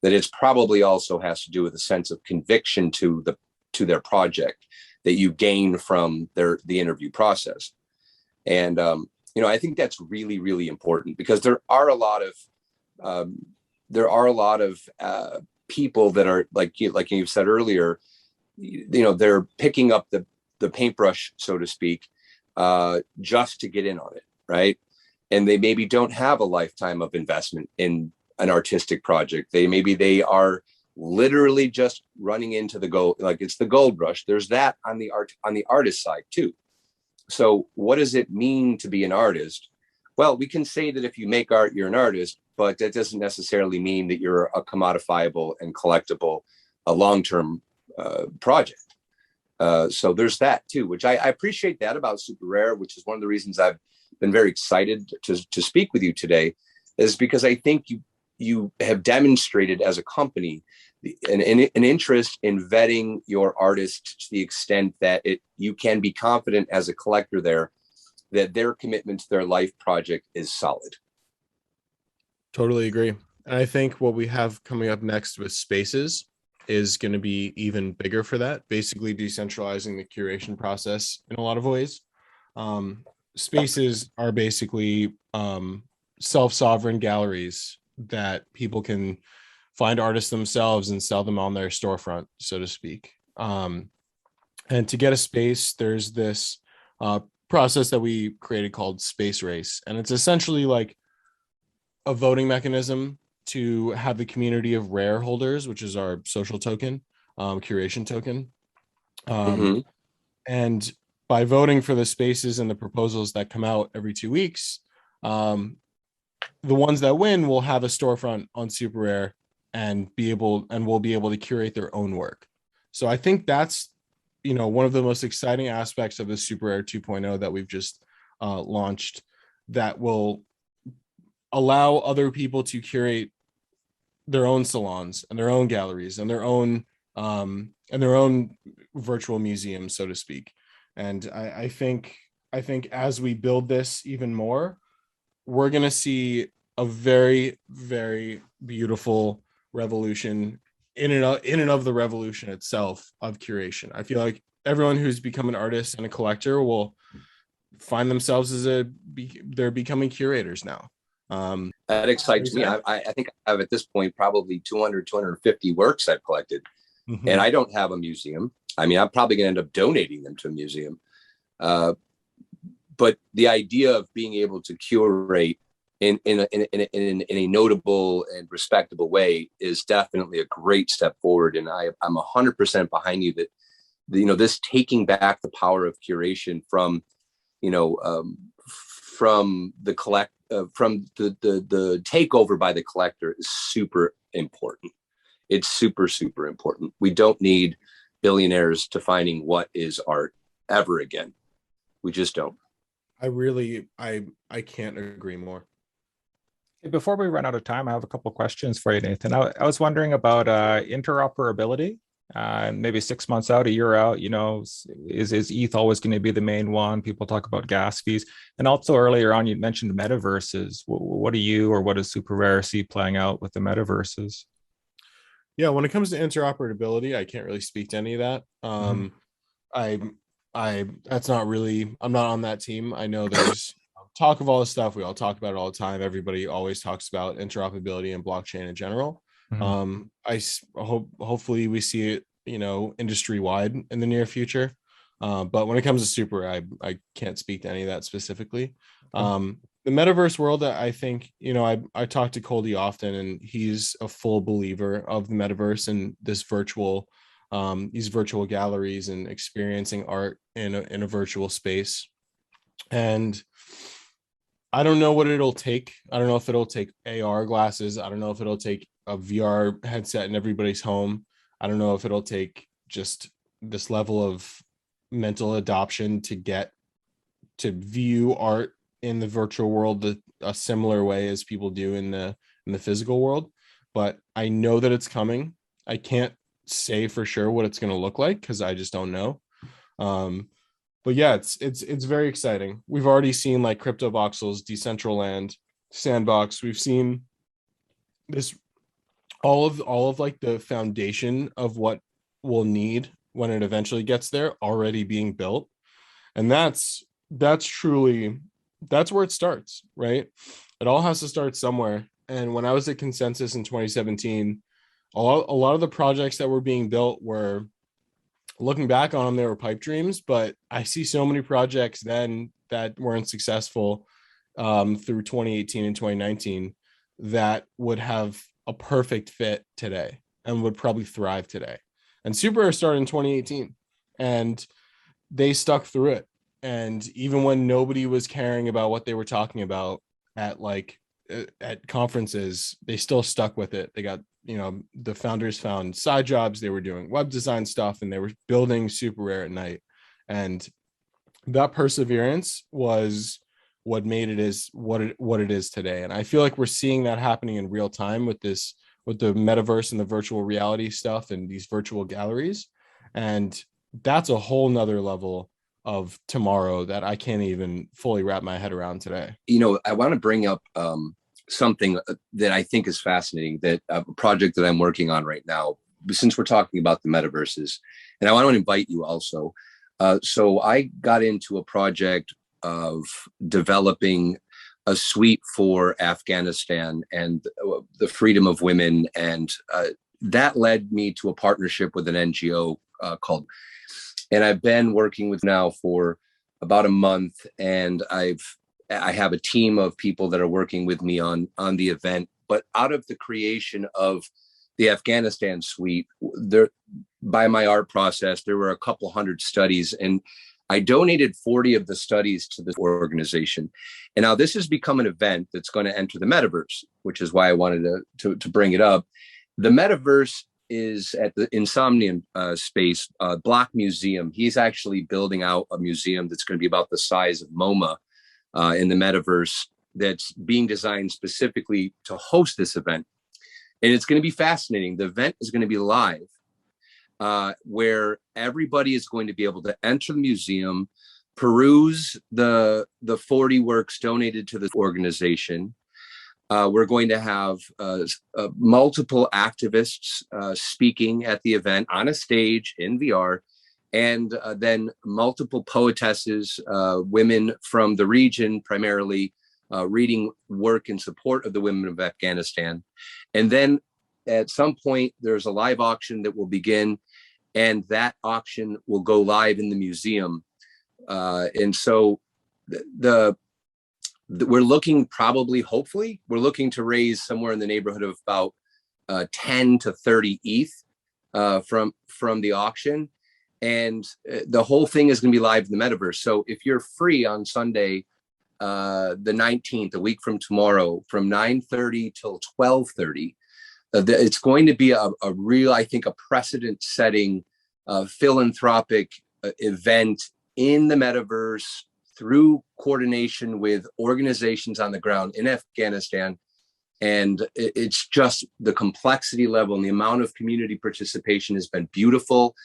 that it's probably also has to do with a sense of conviction to their project that you gain from the interview process. And, I think that's really, really important, because there are a lot of people that are like you said earlier, they're picking up the paintbrush, so to speak, just to get in on it, right? And they maybe don't have a lifetime of investment in an artistic project. They are literally just running into the gold, like it's the gold rush. There's that on the artist side too. So what does it mean to be an artist? Well, we can say that if you make art, you're an artist, but that doesn't necessarily mean that you're a commodifiable and collectible, a long-term project. So there's that too, which I appreciate that about SuperRare, which is one of the reasons I've been very excited to speak with you today, is because I think you have demonstrated as a company an interest in vetting your artists to the extent that you can be confident as a collector there that their commitment to their life project is solid. Totally agree. And I think what we have coming up next with Spaces is going to be even bigger for that, basically decentralizing the curation process in a lot of ways. Spaces are basically self-sovereign galleries that people can find artists themselves and sell them on their storefront, so to speak. And to get a space, there's this process that we created called Space Race. And it's essentially like a voting mechanism to have the community of rare holders, which is our social token, curation token. And by voting for the spaces and the proposals that come out every 2 weeks, the ones that win will have a storefront on SuperRare and will be able to curate their own work. So I think that's, one of the most exciting aspects of the SuperRare 2.0 that we've just launched, that will allow other people to curate their own salons and their own galleries and their own virtual museums, so to speak. And I think as we build this even more, we're going to see a very, very beautiful revolution in and of the revolution itself of curation. I feel like everyone who's become an artist and a collector will find themselves they're becoming curators now. That excites me. I think I have at this point probably 250 works I've collected. And I don't have a museum. I mean, I'm probably going to end up donating them to a museum. But the idea of being able to curate in a notable and respectable way is definitely a great step forward. And I'm 100% behind you that, this taking back the power of curation from, from the takeover by the collector is super important. It's super, super important. We don't need billionaires defining what is art ever again. We just don't. I can't agree more. Before we run out of time, I have a couple of questions for you, Nathan. I was wondering about interoperability. Maybe 6 months out, a year out, is ETH always going to be the main one? People talk about gas fees. And also earlier on, you mentioned metaverses. What do you or what does SuperRare see playing out with the metaverses? Yeah, when it comes to interoperability, I can't really speak to any of that. That's not really, I'm not on that team. I know there's talk of all this stuff. We all talk about it all the time. Everybody always talks about interoperability and blockchain in general. Hopefully we see it, industry wide in the near future. But when it comes to Super, I can't speak to any of that specifically. The metaverse world, I think, I talk to Coldy often, and he's a full believer of the metaverse and this these virtual galleries and experiencing art in a virtual space. And I don't know what it'll take. I don't know if it'll take AR glasses. I don't know if it'll take a VR headset in everybody's home. I don't know if it'll take just this level of mental adoption to get to view art in the virtual world a similar way as people do in the physical world. But I know that it's coming. I can't say for sure what it's going to look like because I just don't know. But yeah, it's very exciting. We've already seen like CryptoVoxels, Decentraland, Sandbox. We've seen this all of like the foundation of what we'll need when it eventually gets there already being built. And that's truly, that's where it starts, right? It all has to start somewhere. And when I was at Consensus in 2017, a lot of the projects that were being built were, looking back on them, they were pipe dreams, but I see so many projects then that weren't successful through 2018 and 2019 that would have a perfect fit today and would probably thrive today. And SuperRare started in 2018 and they stuck through it. And even when nobody was caring about what they were talking about at conferences, they still stuck with it. They got, the founders found side jobs. They were doing web design stuff and they were building SuperRare at night. And that perseverance was what made it is what it is today. And I feel like we're seeing that happening in real time with the metaverse and the virtual reality stuff and these virtual galleries. And that's a whole nother level of tomorrow that I can't even fully wrap my head around today. I want to bring up something that I think is fascinating, that a project that I'm working on right now, since we're talking about the metaverses, and I want to invite you also. So I got into a project of developing a suite for Afghanistan and the freedom of women. And that led me to a partnership with an NGO and I've been working with now for about a month, and I have a team of people that are working with me on the event. But out of the creation of the Afghanistan suite, there, by my art process, there were a couple hundred studies, and I donated 40 of the studies to this organization. And now this has become an event that's going to enter the metaverse, which is why I wanted to bring it up. The metaverse is at the Insomnium space, Block Museum. He's actually building out a museum that's going to be about the size of MoMA in the metaverse, that's being designed specifically to host this event. And it's going to be fascinating. The event is going to be live, where everybody is going to be able to enter the museum, peruse the 40 works donated to this organization. We're going to have multiple activists speaking at the event on a stage in VR, and then multiple poetesses, women from the region primarily, reading work in support of the women of Afghanistan. And then at some point, there's a live auction that will begin, and that auction will go live in the museum. And so we're looking, probably, hopefully, we're looking to raise somewhere in the neighborhood of about 10 to 30 ETH from the auction. And the whole thing is going to be live in the metaverse. So if you're free on Sunday, the 19th, a week from tomorrow, from 9:30 till 12:30, it's going to be a real, I think, a precedent-setting philanthropic event in the metaverse through coordination with organizations on the ground in Afghanistan. And it's just the complexity level and the amount of community participation has been beautiful.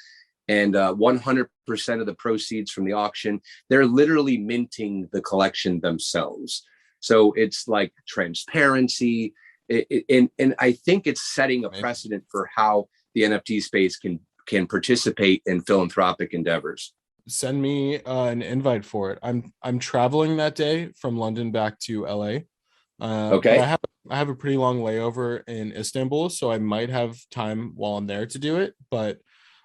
And 100% of the proceeds from the auction, they're literally minting the collection themselves. So it's like transparency. And I think it's setting a precedent for how the NFT space can participate in philanthropic endeavors. Send me an invite for it. I'm traveling that day from London back to LA. Okay. But I have a pretty long layover in Istanbul, so I might have time while I'm there to do it. But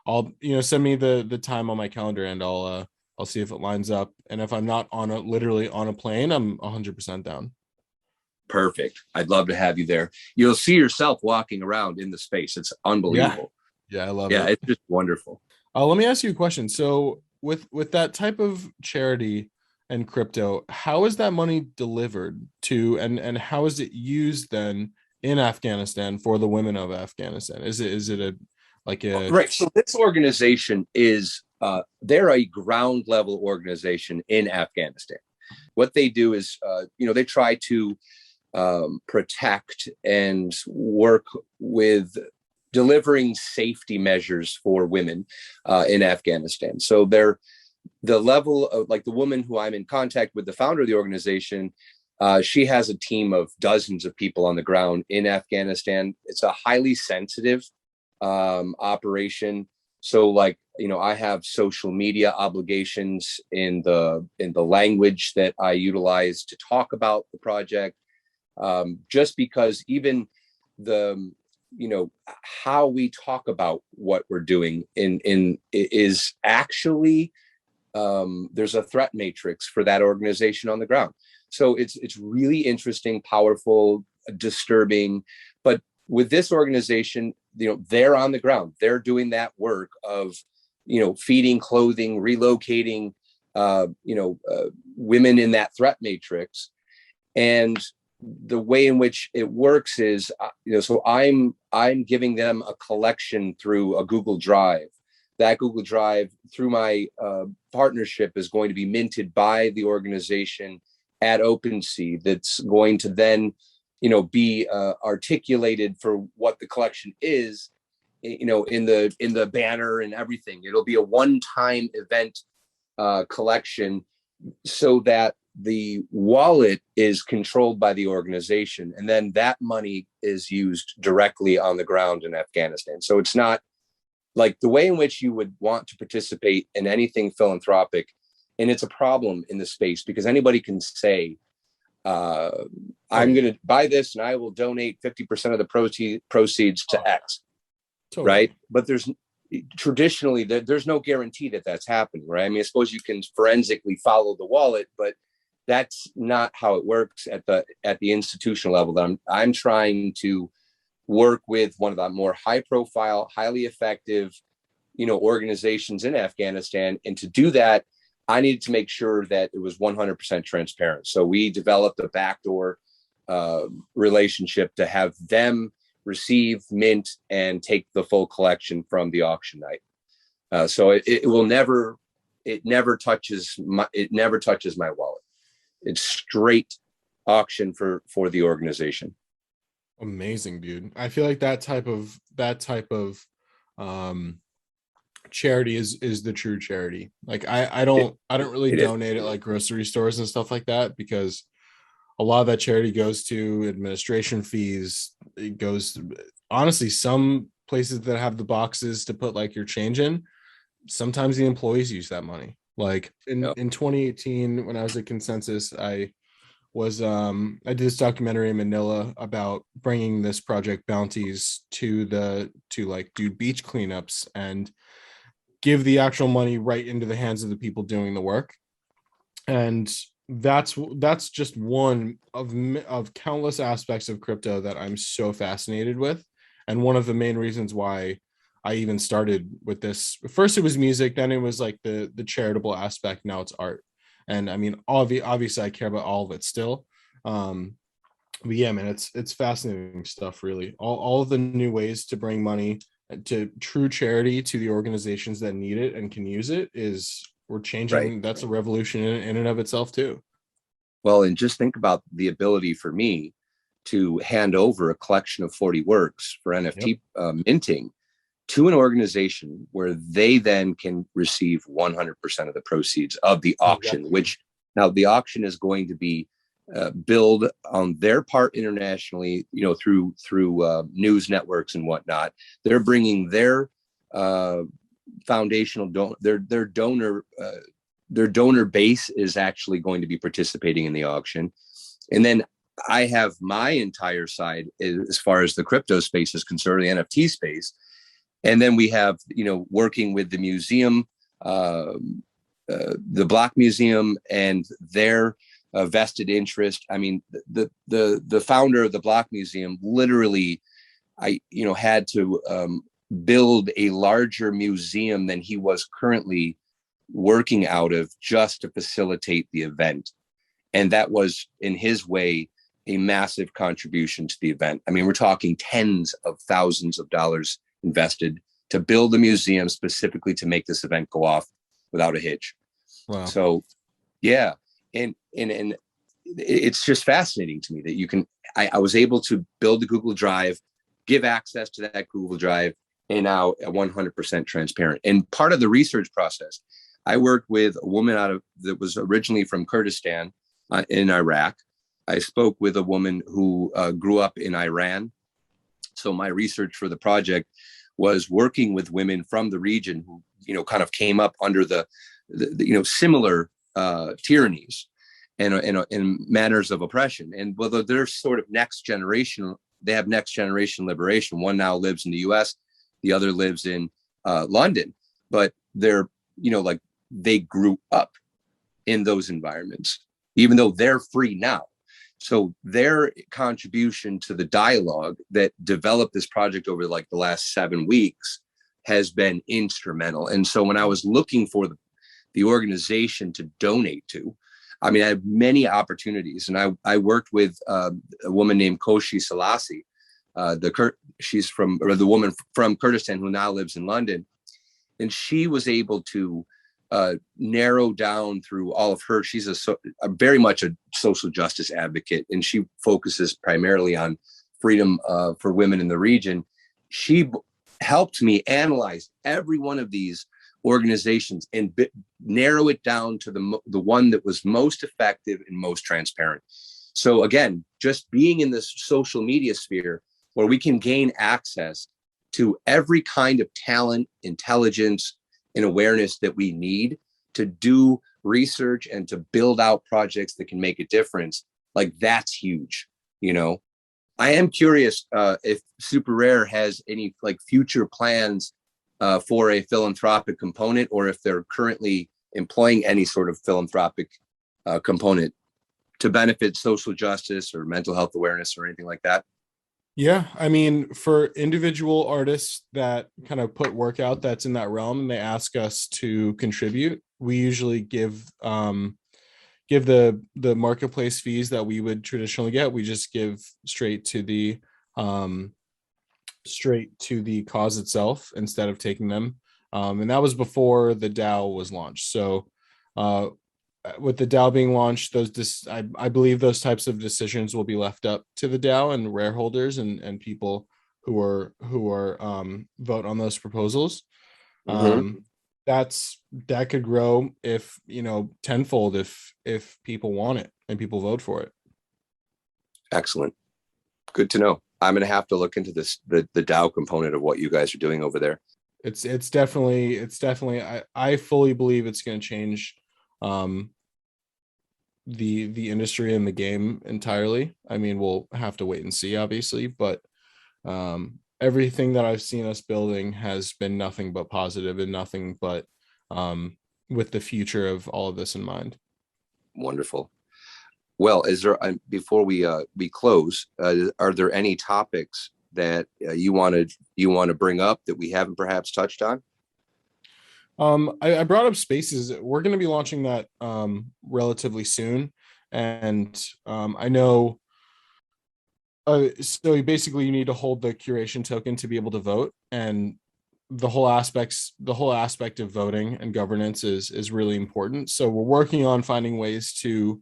I'll send me the time on my calendar, and I'll see if it lines up. And if I'm not literally on a plane, I'm 100% down. Perfect. I'd love to have you there. You'll see yourself walking around in the space. It's unbelievable. Yeah, I love it. Yeah, it's just wonderful. Let me ask you a question. So with that type of charity and crypto, how is that money delivered to, and how is it used then in Afghanistan for the women of Afghanistan? Is it a right? So this organization is they're a ground level organization in Afghanistan. What they do is they try to protect and work with delivering safety measures for women in Afghanistan. So the level of, like, the woman who I'm in contact with, the founder of the organization, she has a team of dozens of people on the ground in Afghanistan. It's a highly sensitive operation. So, I have social media obligations in the language that I utilize to talk about the project, just because even how we talk about what we're doing is actually there's a threat matrix for that organization on the ground. So it's really interesting, powerful, disturbing. But with this organization, they're on the ground. They're doing that work of feeding, clothing, relocating women in that threat matrix. And the way in which it works is, so I'm giving them a collection through a Google Drive. That Google Drive, through my partnership, is going to be minted by the organization at OpenSea. That's going to then, be articulated for what the collection is, in the banner and everything. It'll be a one-time event collection, so that the wallet is controlled by the organization, and then that money is used directly on the ground in Afghanistan. So it's not like the way in which you would want to participate in anything philanthropic. And it's a problem in the space because anybody can say, I'm going to buy this and I will donate 50% of the proceeds to X. Totally. Right. But traditionally there's no guarantee that that's happening. Right. I mean, I suppose you can forensically follow the wallet, but that's not how it works at the institutional level. That I'm trying to work with one of the more high profile, highly effective, organizations in Afghanistan. And to do that, I needed to make sure that it was 100% transparent. So we developed a backdoor relationship to have them receive, mint, and take the full collection from the auction night. So it never touches my wallet. It's straight auction for the organization. Amazing, dude. I feel like that type of charity is the true charity. Like I don't really donate at like grocery stores and stuff like that, because a lot of that charity goes to administration fees. It goes, honestly, some places that have the boxes to put like your change in, sometimes the employees use that money. Like in 2018, when I was at Consensus, I did this documentary in Manila about bringing this Project Bounties to like do beach cleanups, and give the actual money right into the hands of the people doing the work. And that's just one of countless aspects of crypto that I'm so fascinated with, and one of the main reasons why I even started with this. First it was music, then it was like the charitable aspect, now it's art. And I mean, obviously I care about all of it still. But yeah, man, it's fascinating stuff, really. All of the new ways to bring money to true charity to the organizations that need it and can use it is, we're changing. Right. That's a revolution in and of itself too. Well, and just think about the ability for me to hand over a collection of 40 works for NFT minting to an organization where they then can receive 100% of the proceeds of the auction, Exactly. which now the auction is going to be billed on their part internationally, through news networks and whatnot. They're bringing their foundational their donor base is actually going to be participating in the auction. And then I have my entire side as far as the crypto space is concerned, the NFT space. And then we have, working with the museum, the Block Museum, and their vested interest. I mean, the founder of the Block Museum literally, had to build a larger museum than he was currently working out of just to facilitate the event. And that was, in his way, a massive contribution to the event. I mean, we're talking tens of thousands of dollars invested to build a museum specifically to make this event go off without a hitch. Wow. So, yeah. And it's just fascinating to me that I was able to build the Google Drive, give access to that Google Drive, and now 100% transparent. And part of the research process, I worked with a woman that was originally from Kurdistan in Iraq. I spoke with a woman who grew up in Iran. So my research for the project was working with women from the region who, kind of came up under the similar tyrannies and manners of oppression. And whether they're sort of they have next generation liberation. One now lives in the US, the other lives in London, but they're, they grew up in those environments, even though they're free now. So their contribution to the dialogue that developed this project over like the last 7 weeks has been instrumental. And so when I was looking for the organization to donate to, I mean, I had many opportunities, and I worked with a woman named Koshi Selassie. She's the woman from Kurdistan who now lives in London, and she was able to narrow down through all of her. She's a very much a social justice advocate, and she focuses primarily on freedom for women in the region. She helped me analyze every one of these organizations and narrow it down to the one that was most effective and most transparent. So again, just being in this social media sphere where we can gain access to every kind of talent, intelligence, and awareness that we need to do research and to build out projects that can make a difference, like that's huge. I am curious if SuperRare has any like future plans for a philanthropic component, or if they're currently employing any sort of philanthropic component to benefit social justice or mental health awareness or anything like that. Yeah, I mean, for individual artists that kind of put work out that's in that realm and they ask us to contribute, we usually give the marketplace fees that we would traditionally get. We just give straight to the cause itself instead of taking them. And that was before the DAO was launched. So with the DAO being launched, I believe those types of decisions will be left up to the DAO and rare holders and people who are vote on those proposals. Mm-hmm. That could grow if tenfold if people want it and people vote for it. Excellent. Good to know. I'm going to have to look into the DAO component of what you guys are doing over there. It's definitely I fully believe it's going to change the industry and the game entirely. I mean, we'll have to wait and see, obviously, but everything that I've seen us building has been nothing but positive and nothing but with the future of all of this in mind. Wonderful. Well, is there before we close, are there any topics that you want to bring up that we haven't perhaps touched on? I brought up Spaces. We're going to be launching that relatively soon, and I know. So basically, you need to hold the curation token to be able to vote, and the whole aspect of voting and governance is really important. So we're working on finding ways to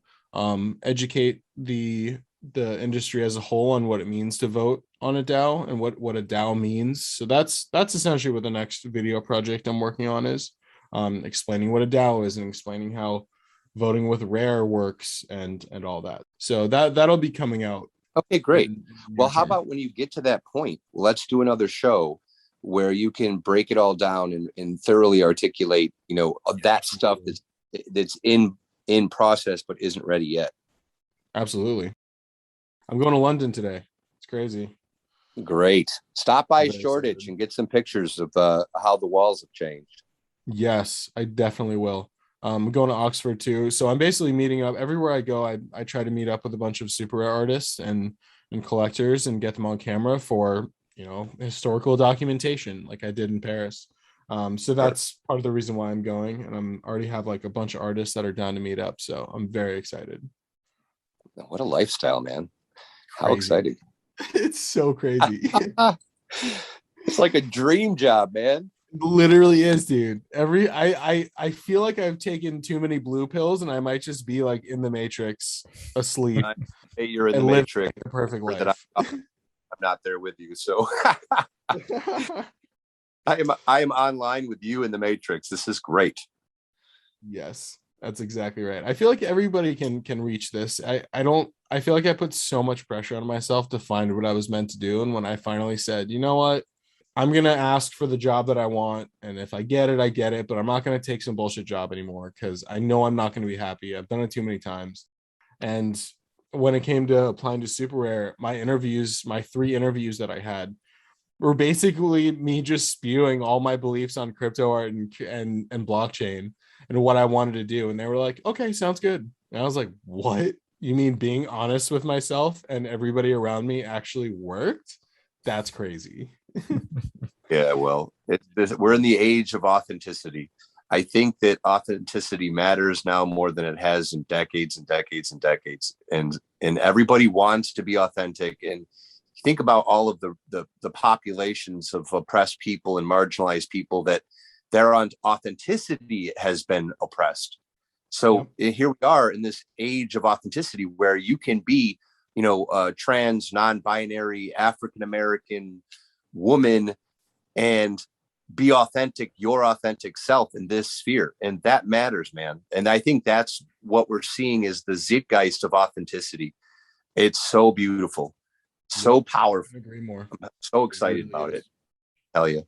educate the industry as a whole on what it means to vote on a DAO and what a DAO means. So that's essentially what the next video project I'm working on is, explaining what a DAO is and explaining how voting with Rare works and all that. So that'll be coming out. Okay, great. Well, how about when you get to that point, let's do another show where you can break it all down and thoroughly articulate, that stuff that's in process but isn't ready yet. Absolutely. I'm going to London today. It's crazy. Great. Stop by Shoreditch and get some pictures of how the walls have changed. Yes, I definitely will. I'm going to Oxford too. So I'm basically meeting up everywhere I go. I try to meet up with a bunch of SuperRare artists and collectors and get them on camera for, historical documentation like I did in Paris. So that's part of the reason why I'm going. And I'm already have like a bunch of artists that are down to meet up. So I'm very excited. What a lifestyle, man. How Crazy. exciting. It's so crazy. It's like a dream job, man. Literally is, dude. I feel like I've taken too many blue pills and I might just be like in the Matrix asleep. You're in the Matrix. The perfect life. I'm not there with you, so I am online with you in the Matrix. This is great. Yes, that's exactly right. I feel like everybody can reach this. I feel like I put so much pressure on myself to find what I was meant to do, and when I finally said, you know what, I'm going to ask for the job that I want. And if I get it, I get it. But I'm not going to take some bullshit job anymore because I know I'm not going to be happy. I've done it too many times. And when it came to applying to SuperRare, my 3 interviews that I had were basically me just spewing all my beliefs on crypto art and blockchain and what I wanted to do. And they were like, okay, sounds good. And I was like, what? You mean being honest with myself and everybody around me actually worked? That's crazy. Yeah, well, we're in the age of authenticity. I think that authenticity matters now more than it has in decades and decades and decades. And everybody wants to be authentic. And think about all of the populations of oppressed people and marginalized people that their authenticity has been oppressed. So Here we are in this age of authenticity where you can be, trans, non-binary, African-American woman and be authentic, your authentic self in this sphere. And that matters, man. And I think that's what we're seeing is the zeitgeist of authenticity. It's so beautiful, so powerful. I agree more. I'm so excited about it. Hell yeah.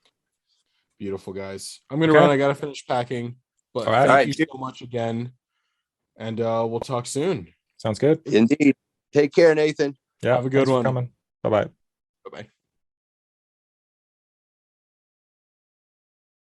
Beautiful, guys. I'm going to run. I got to finish packing. But thank you so much again. And we'll talk soon. Sounds good. Indeed. Take care, Nathan. Yeah. Have a good one. Coming. Bye-bye. Bye-bye.